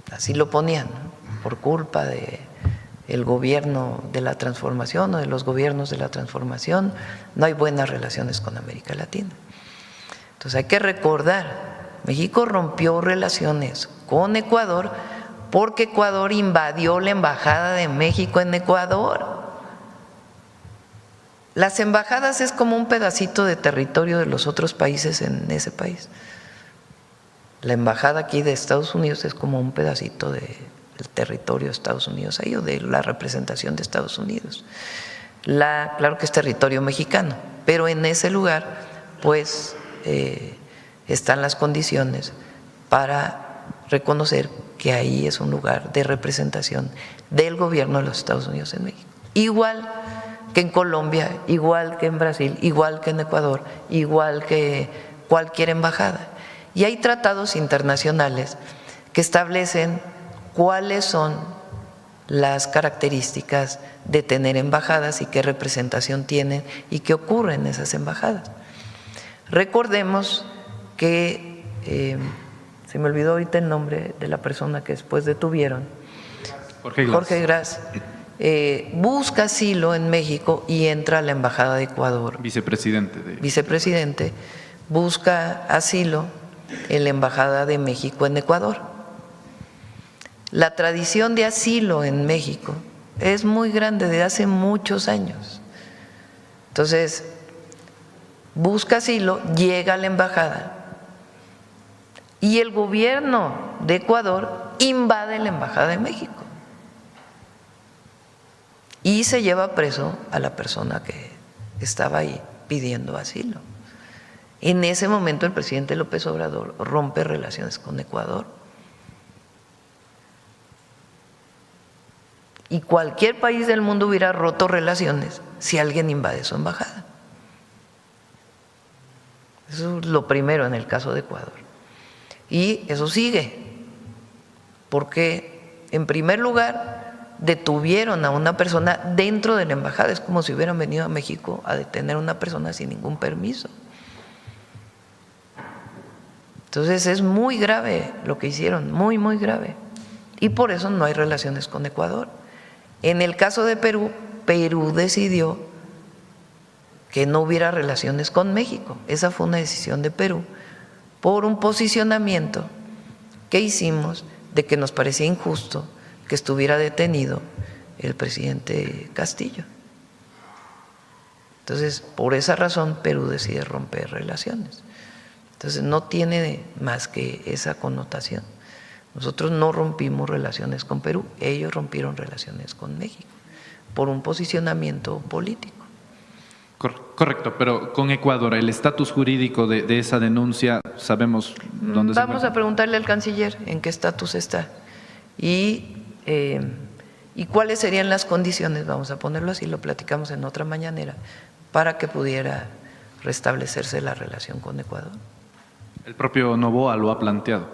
Así lo ponían, ¿no? Por culpa del gobierno de la transformación o de los gobiernos de la transformación, no hay buenas relaciones con América Latina. Entonces hay que recordar, México rompió relaciones con Ecuador porque Ecuador invadió la embajada de México en Ecuador. Las embajadas es como un pedacito de territorio de los otros países en ese país. La embajada aquí de Estados Unidos es como un pedacito del territorio de Estados Unidos ahí, o de la representación de Estados Unidos. Claro que es territorio mexicano, pero en ese lugar pues están las condiciones para reconocer que ahí es un lugar de representación del gobierno de los Estados Unidos en México. Igual que en Colombia, igual que en Brasil, igual que en Ecuador, igual que cualquier embajada. Y hay tratados internacionales que establecen cuáles son las características de tener embajadas y qué representación tienen y qué ocurre en esas embajadas. Recordemos que, se me olvidó ahorita el nombre de la persona que después detuvieron, Jorge Gras, busca asilo en México y entra a la embajada de Ecuador. Vicepresidente, busca asilo en la embajada de México en Ecuador. La tradición de asilo en México es muy grande, de hace muchos años. Entonces, busca asilo, llega a la embajada y el gobierno de Ecuador invade la embajada de México y se lleva preso a la persona que estaba ahí pidiendo asilo. En ese momento el presidente López Obrador rompe relaciones con Ecuador Y cualquier país del mundo hubiera roto relaciones si alguien invade su embajada. Eso es lo primero en el caso de Ecuador. Y eso sigue, porque en primer lugar detuvieron a una persona dentro de la embajada. Es como si hubieran venido a México a detener a una persona sin ningún permiso. Entonces es muy grave lo que hicieron, muy, muy grave. Y por eso no hay relaciones con Ecuador. En el caso de Perú, Perú decidió que no hubiera relaciones con México. Esa fue una decisión de Perú por un posicionamiento que hicimos de que nos parecía injusto que estuviera detenido el presidente Castillo. Entonces, por esa razón, Perú decide romper relaciones. Entonces, no tiene más que esa connotación. Nosotros no rompimos relaciones con Perú, ellos rompieron relaciones con México por un posicionamiento político. Correcto, pero con Ecuador, el estatus jurídico de esa denuncia, ¿sabemos dónde se encuentra? Vamos a preguntarle al canciller en qué estatus está y cuáles serían las condiciones, vamos a ponerlo así, lo platicamos en otra mañanera, para que pudiera restablecerse la relación con Ecuador. El propio Noboa lo ha planteado.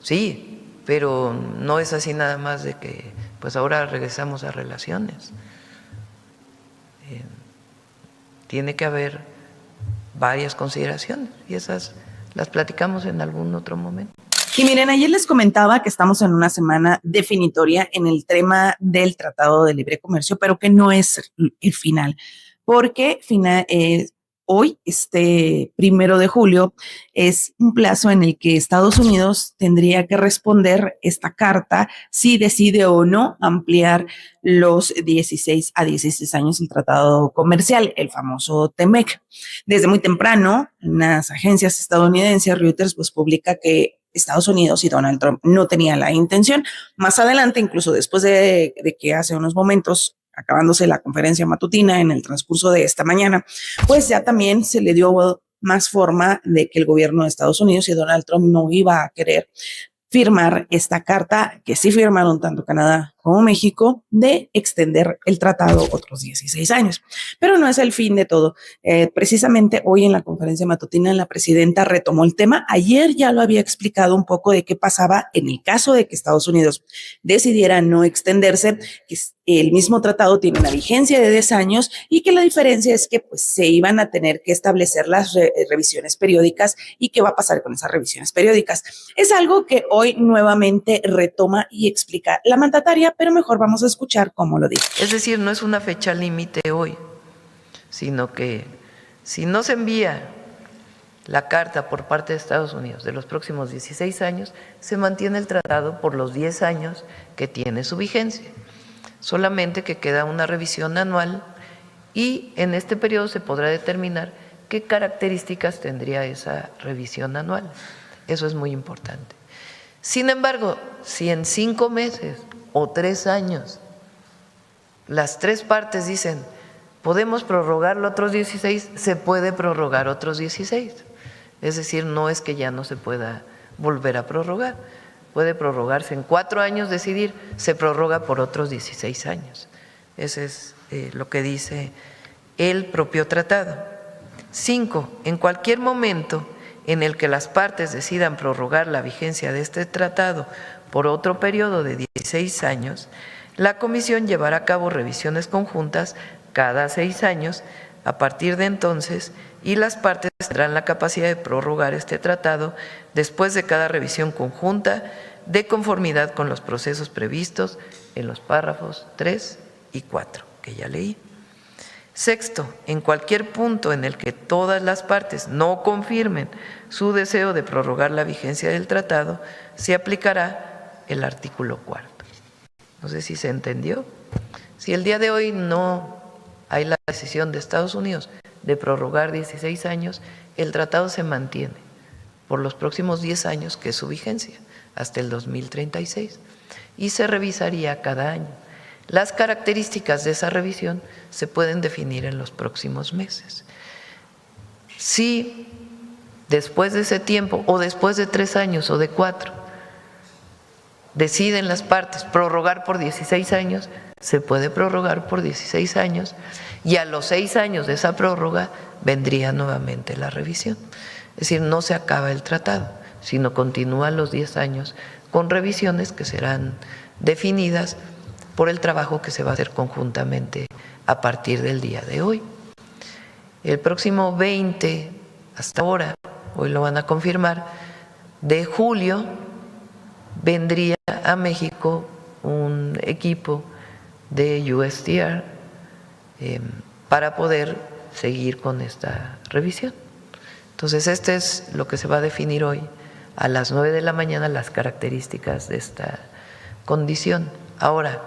Sí, pero no es así nada más de que pues ahora regresamos a relaciones. Tiene que haber varias consideraciones y esas las platicamos en algún otro momento. Y miren, ayer les comentaba que estamos en una semana definitoria en el tema del Tratado de Libre Comercio, pero que no es el final, porque hoy, 1 de julio, es un plazo en el que Estados Unidos tendría que responder esta carta si decide o no ampliar los 16 a 16 años el tratado comercial, el famoso TEMEC. Desde muy temprano, en las agencias estadounidenses, Reuters pues publica que Estados Unidos y Donald Trump no tenían la intención. Más adelante, incluso después de que hace unos momentos, acabándose la conferencia matutina en el transcurso de esta mañana, pues ya también se le dio más forma de que el gobierno de Estados Unidos y Donald Trump no iba a querer firmar esta carta, que sí firmaron tanto Canadá como México, de extender el tratado otros 16 años. Pero no es el fin de todo. Precisamente hoy en la conferencia matutina la presidenta retomó el tema. Ayer ya lo había explicado un poco de qué pasaba en el caso de que Estados Unidos decidiera no extenderse, que el mismo tratado tiene una vigencia de 10 años y que la diferencia es que pues, se iban a tener que establecer las revisiones periódicas y qué va a pasar con esas revisiones periódicas. Es algo que hoy nuevamente retoma y explica la mandataria, pero mejor vamos a escuchar cómo lo dice. Es decir, no es una fecha límite hoy, sino que si no se envía la carta por parte de Estados Unidos de los próximos 16 años, se mantiene el tratado por los 10 años que tiene su vigencia. Solamente que queda una revisión anual y en este periodo se podrá determinar qué características tendría esa revisión anual. Eso es muy importante. Sin embargo, si en 5 meses o 3 años las 3 partes dicen podemos prorrogarlo otros 16, se puede prorrogar otros 16. Es decir, no es que ya no se pueda volver a prorrogar. Puede prorrogarse en 4 años, decidir, se prorroga por otros 16 años. Ese es lo que dice el propio tratado. 5. En cualquier momento en el que las partes decidan prorrogar la vigencia de este tratado por otro periodo de 16 años, la Comisión llevará a cabo revisiones conjuntas cada 6 años a partir de entonces y las partes tendrán la capacidad de prorrogar este tratado después de cada revisión conjunta de conformidad con los procesos previstos en los párrafos 3 y 4, que ya leí. 6. En cualquier punto en el que todas las partes no confirmen su deseo de prorrogar la vigencia del tratado, se aplicará el artículo 4. No sé si se entendió. Si el día de hoy no hay la decisión de Estados Unidos de prorrogar 16 años, el tratado se mantiene por los próximos 10 años, que es su vigencia, hasta el 2036, y se revisaría cada año. Las características de esa revisión se pueden definir en los próximos meses. Si después de ese tiempo, o después de 3 años o de 4, deciden las partes prorrogar por 16 años, se puede prorrogar por 16 años y a los 6 años de esa prórroga vendría nuevamente la revisión. Es decir, no se acaba el tratado, sino continúan los 10 años con revisiones que serán definidas por el trabajo que se va a hacer conjuntamente a partir del día de hoy. El próximo 20, hasta ahora, hoy lo van a confirmar, de julio vendría a México un equipo de USTR para poder seguir con esta revisión. Entonces, este es lo que se va a definir hoy a las 9 de la mañana, las características de esta condición. Ahora,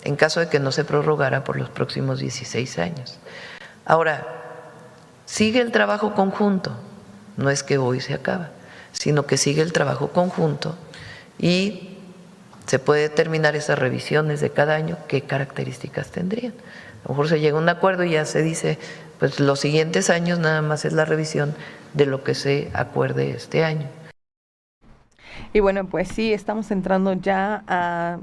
en caso de que no se prorrogara por los próximos 16 años. Ahora, sigue el trabajo conjunto, no es que hoy se acaba, sino que sigue el trabajo conjunto y se puede determinar esas revisiones de cada año, qué características tendrían. A lo mejor se llega a un acuerdo y ya se dice, pues los siguientes años nada más es la revisión de lo que se acuerde este año. Y bueno, pues sí, estamos entrando ya a,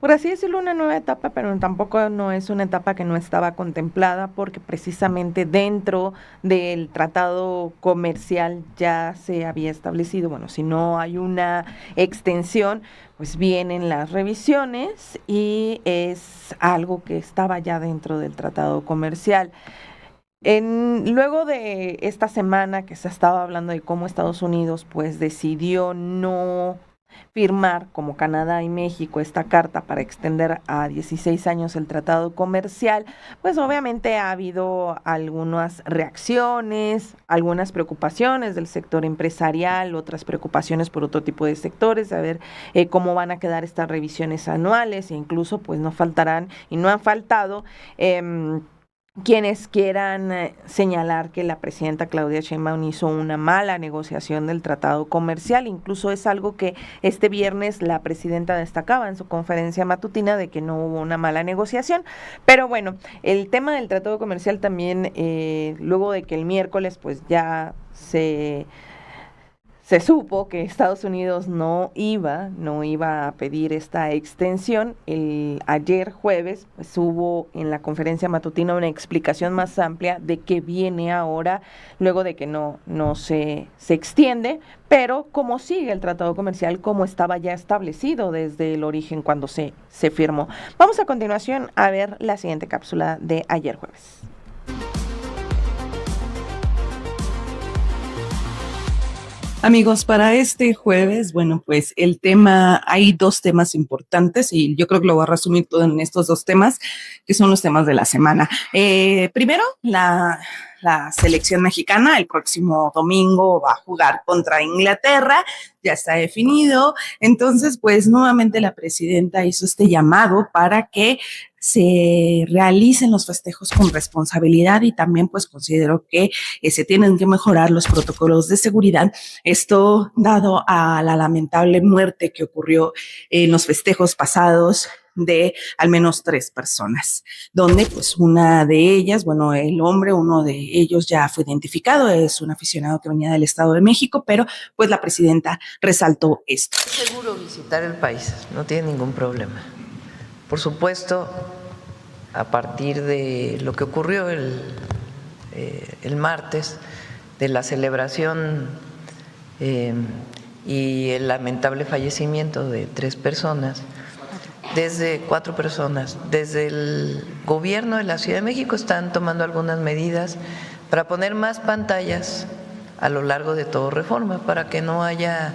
por así decirlo, una nueva etapa, pero tampoco no es una etapa que no estaba contemplada, porque precisamente dentro del tratado comercial ya se había establecido, bueno, si no hay una extensión, pues vienen las revisiones y es algo que estaba ya dentro del tratado comercial. Luego de esta semana que se estaba hablando de cómo Estados Unidos pues decidió no firmar como Canadá y México esta carta para extender a 16 años el tratado comercial, pues obviamente ha habido algunas reacciones, algunas preocupaciones del sector empresarial, otras preocupaciones por otro tipo de sectores, a ver cómo van a quedar estas revisiones anuales, e incluso pues no faltarán y no han faltado quienes quieran señalar que la presidenta Claudia Sheinbaum hizo una mala negociación del tratado comercial. Incluso es algo que este viernes la presidenta destacaba en su conferencia matutina, de que no hubo una mala negociación. Pero bueno, el tema del tratado comercial también, luego de que el miércoles pues ya se supo que Estados Unidos no iba a pedir esta extensión. Ayer jueves pues, hubo en la conferencia matutina una explicación más amplia de qué viene ahora, luego de que no se extiende, pero cómo sigue el tratado comercial, como estaba ya establecido desde el origen cuando se firmó. Vamos a continuación a ver la siguiente cápsula de ayer jueves. Amigos, para este jueves, bueno, pues hay dos temas importantes y yo creo que lo voy a resumir todo en estos dos temas, que son los temas de la semana. Primero, la selección mexicana el próximo domingo va a jugar contra Inglaterra, ya está definido. Entonces, pues nuevamente la presidenta hizo este llamado para que se realicen los festejos con responsabilidad y también pues considero que se tienen que mejorar los protocolos de seguridad. Esto dado a la lamentable muerte que ocurrió en los festejos pasados de al menos 3 personas, donde pues una de ellas, bueno, el hombre, uno de ellos ya fue identificado, es un aficionado que venía del Estado de México, pero pues la presidenta resaltó esto. Es seguro visitar el país, no tiene ningún problema. Por supuesto, a partir de lo que ocurrió el martes, de la celebración y el lamentable fallecimiento de 3 personas, 4 personas, desde el gobierno de la Ciudad de México están tomando algunas medidas para poner más pantallas a lo largo de todo Reforma, para que no haya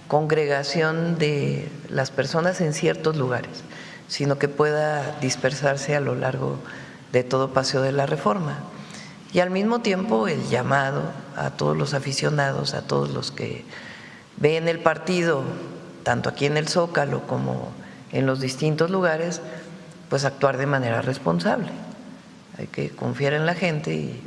congregación de las personas en ciertos lugares, sino que pueda dispersarse a lo largo de todo Paseo de la Reforma. Y al mismo tiempo el llamado a todos los aficionados, a todos los que ven el partido, tanto aquí en el Zócalo como en los distintos lugares, pues actuar de manera responsable. Hay que confiar en la gente y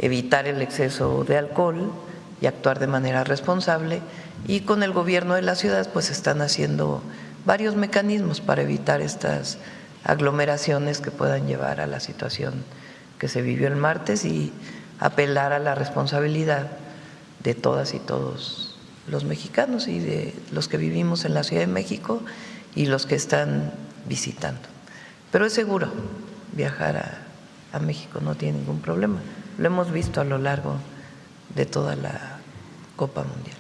evitar el exceso de alcohol y actuar de manera responsable. Y con el gobierno de la ciudad pues están haciendo varios mecanismos para evitar estas aglomeraciones que puedan llevar a la situación que se vivió el martes y apelar a la responsabilidad de todas y todos los mexicanos y de los que vivimos en la Ciudad de México y los que están visitando. Pero es seguro viajar a México, no tiene ningún problema. Lo hemos visto a lo largo de toda la Copa Mundial.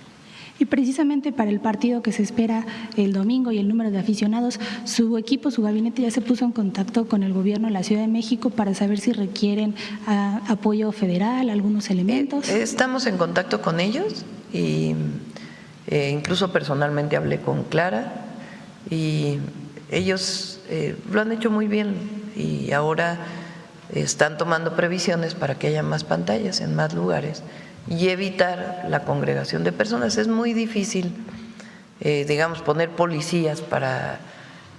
Y precisamente para el partido que se espera el domingo y el número de aficionados, su equipo, su gabinete ya se puso en contacto con el gobierno de la Ciudad de México para saber si requieren apoyo federal, algunos elementos. Estamos en contacto con ellos y incluso personalmente hablé con Clara y ellos lo han hecho muy bien y ahora están tomando previsiones para que haya más pantallas en más lugares y evitar la congregación de personas. Es muy difícil, digamos, poner policías para,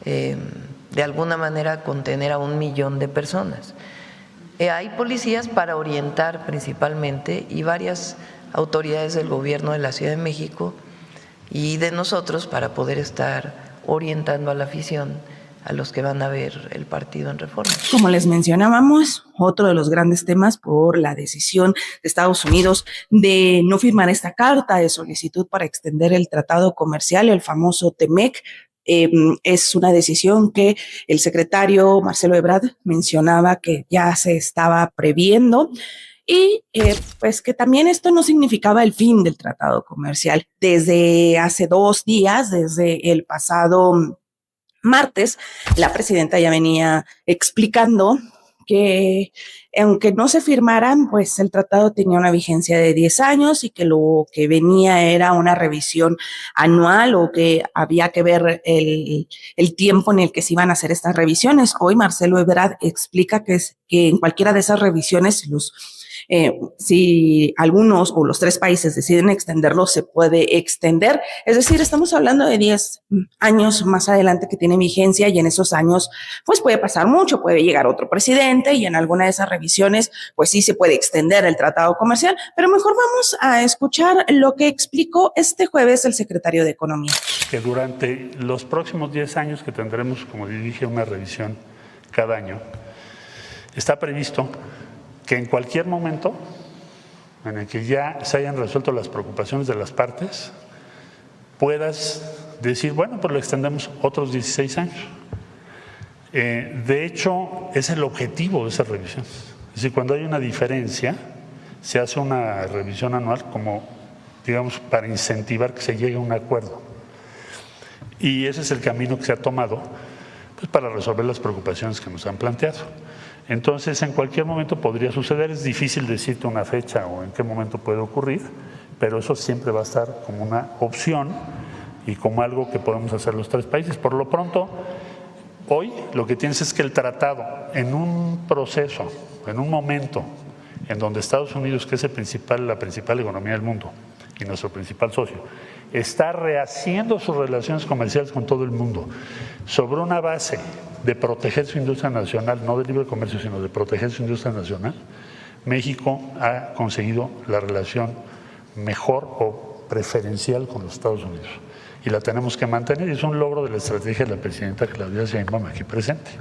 de alguna manera, contener a 1 millón de personas. Hay policías para orientar principalmente y varias autoridades del gobierno de la Ciudad de México y de nosotros para poder estar orientando a la afición, a los que van a ver el partido en Reforma. Como les mencionábamos, otro de los grandes temas por la decisión de Estados Unidos de no firmar esta carta de solicitud para extender el tratado comercial, el famoso TEMEC, es una decisión que el secretario Marcelo Ebrard mencionaba que ya se estaba previendo y pues que también esto no significaba el fin del tratado comercial. Desde hace 2 días, desde el pasado martes, la presidenta ya venía explicando que aunque no se firmaran, pues el tratado tenía una vigencia de 10 años y que lo que venía era una revisión anual o que había que ver el tiempo en el que se iban a hacer estas revisiones. Hoy Marcelo Ebrard explica que en cualquiera de esas revisiones si algunos o los 3 países deciden extenderlo, se puede extender. Es decir, estamos hablando de 10 años más adelante que tiene vigencia y en esos años pues puede pasar mucho, puede llegar otro presidente y en alguna de esas revisiones pues sí se puede extender el tratado comercial, pero mejor vamos a escuchar lo que explicó este jueves el secretario de Economía. Que durante los próximos 10 años que tendremos, como dije, una revisión cada año, está previsto que en cualquier momento en el que ya se hayan resuelto las preocupaciones de las partes, puedas decir, bueno, pues lo extendemos otros 16 años. De hecho, es el objetivo de esa revisión. Es decir, cuando hay una diferencia, se hace una revisión anual como, digamos, para incentivar que se llegue a un acuerdo. Y ese es el camino que se ha tomado pues, para resolver las preocupaciones que nos han planteado. Entonces, en cualquier momento podría suceder, es difícil decirte una fecha o en qué momento puede ocurrir, pero eso siempre va a estar como una opción y como algo que podemos hacer los 3 países. Por lo pronto, hoy lo que tienes es que el tratado, en un proceso, en un momento en donde Estados Unidos, que es la principal economía del mundo y nuestro principal socio, está rehaciendo sus relaciones comerciales con todo el mundo sobre una base de proteger su industria nacional, no de libre comercio, sino de proteger su industria nacional, México ha conseguido la relación mejor o preferencial con los Estados Unidos y la tenemos que mantener y es un logro de la estrategia de la presidenta Claudia Sheinbaum aquí presente.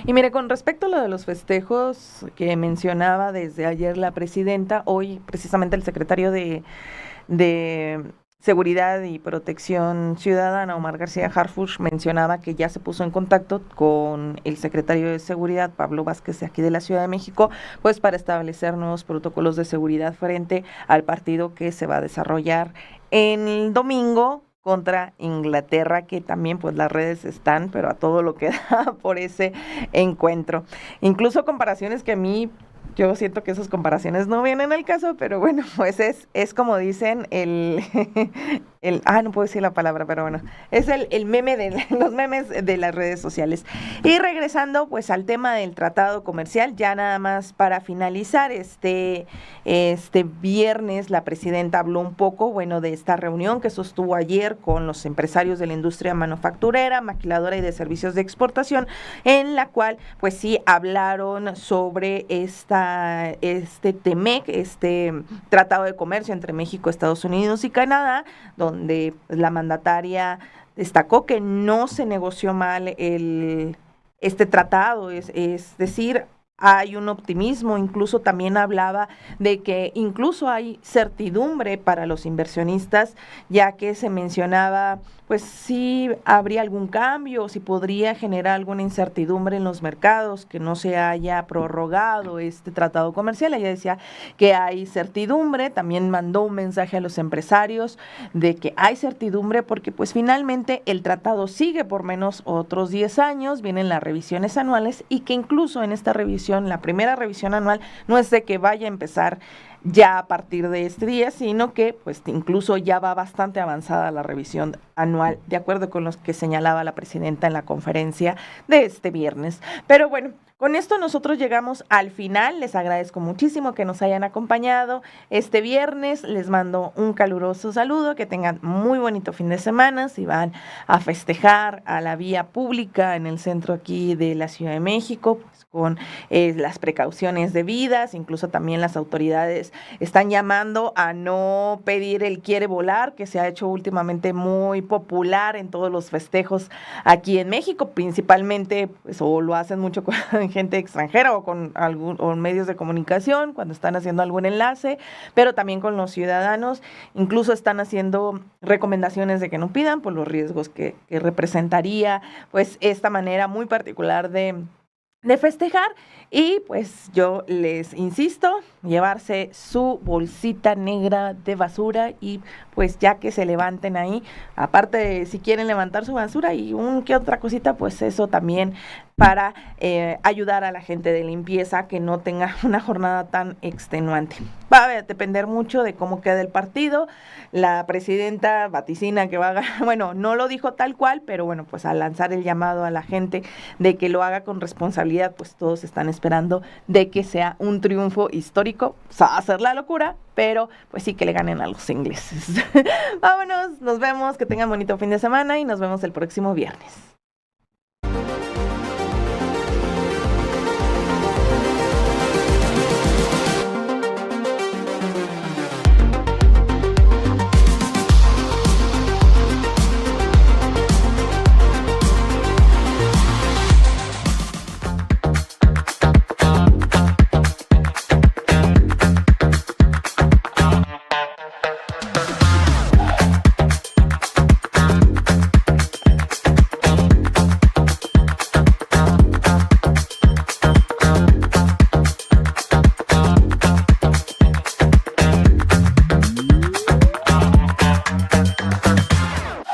Y mire, con respecto a lo de los festejos que mencionaba desde ayer la presidenta, hoy precisamente el secretario de Seguridad y Protección Ciudadana, Omar García Harfuch, mencionaba que ya se puso en contacto con el secretario de Seguridad, Pablo Vázquez, de aquí de la Ciudad de México, pues para establecer nuevos protocolos de seguridad frente al partido que se va a desarrollar el domingo contra Inglaterra, que también pues las redes están, pero a todo lo que da por ese encuentro. Incluso comparaciones que a mí, yo siento que esas comparaciones no vienen al caso, pero bueno, pues es como dicen no puedo decir la palabra, pero bueno, es el meme los memes de las redes sociales. Y regresando pues al tema del tratado comercial, ya nada más para finalizar, este viernes la presidenta habló un poco, bueno, de esta reunión que sostuvo ayer con los empresarios de la industria manufacturera, maquiladora y de servicios de exportación, en la cual pues sí hablaron sobre este TEMEC, este Tratado de Comercio entre México, Estados Unidos y Canadá, donde la mandataria destacó que no se negoció mal este tratado, es decir, hay un optimismo, incluso también hablaba de que incluso hay certidumbre para los inversionistas, ya que se mencionaba pues si habría algún cambio, si podría generar alguna incertidumbre en los mercados, que no se haya prorrogado este tratado comercial. Ella decía que hay certidumbre, también mandó un mensaje a los empresarios de que hay certidumbre porque pues finalmente el tratado sigue por menos otros 10 años, vienen las revisiones anuales y que incluso en esta revisión, la primera revisión anual, no es de que vaya a empezar ya a partir de este día, sino que pues incluso ya va bastante avanzada la revisión anual, de acuerdo con los que señalaba la presidenta en la conferencia de este viernes. Pero bueno, con esto nosotros llegamos al final. Les agradezco muchísimo que nos hayan acompañado este viernes. Les mando un caluroso saludo, que tengan muy bonito fin de semana. Si van a festejar a la vía pública en el centro aquí de la Ciudad de México, pues con las precauciones debidas, incluso también las autoridades están llamando a no pedir el quiere volar, que se ha hecho últimamente muy popular en todos los festejos aquí en México, principalmente, pues, o lo hacen mucho con gente extranjera o con medios de comunicación cuando están haciendo algún enlace, pero también con los ciudadanos, incluso están haciendo recomendaciones de que no pidan por los riesgos que representaría pues esta manera muy particular de festejar. Y pues yo les insisto, llevarse su bolsita negra de basura y pues ya que se levanten ahí, aparte de si quieren levantar su basura y que otra cosita, pues eso también para ayudar a la gente de limpieza que no tenga una jornada tan extenuante. Va a depender mucho de cómo quede el partido. La presidenta vaticina que va a ganar, bueno, no lo dijo tal cual, pero bueno, pues al lanzar el llamado a la gente de que lo haga con responsabilidad, pues todos están esperando de que sea un triunfo histórico. O sea, va a ser la locura, pero pues sí que le ganen a los ingleses. Vámonos, nos vemos, que tengan bonito fin de semana y nos vemos el próximo viernes.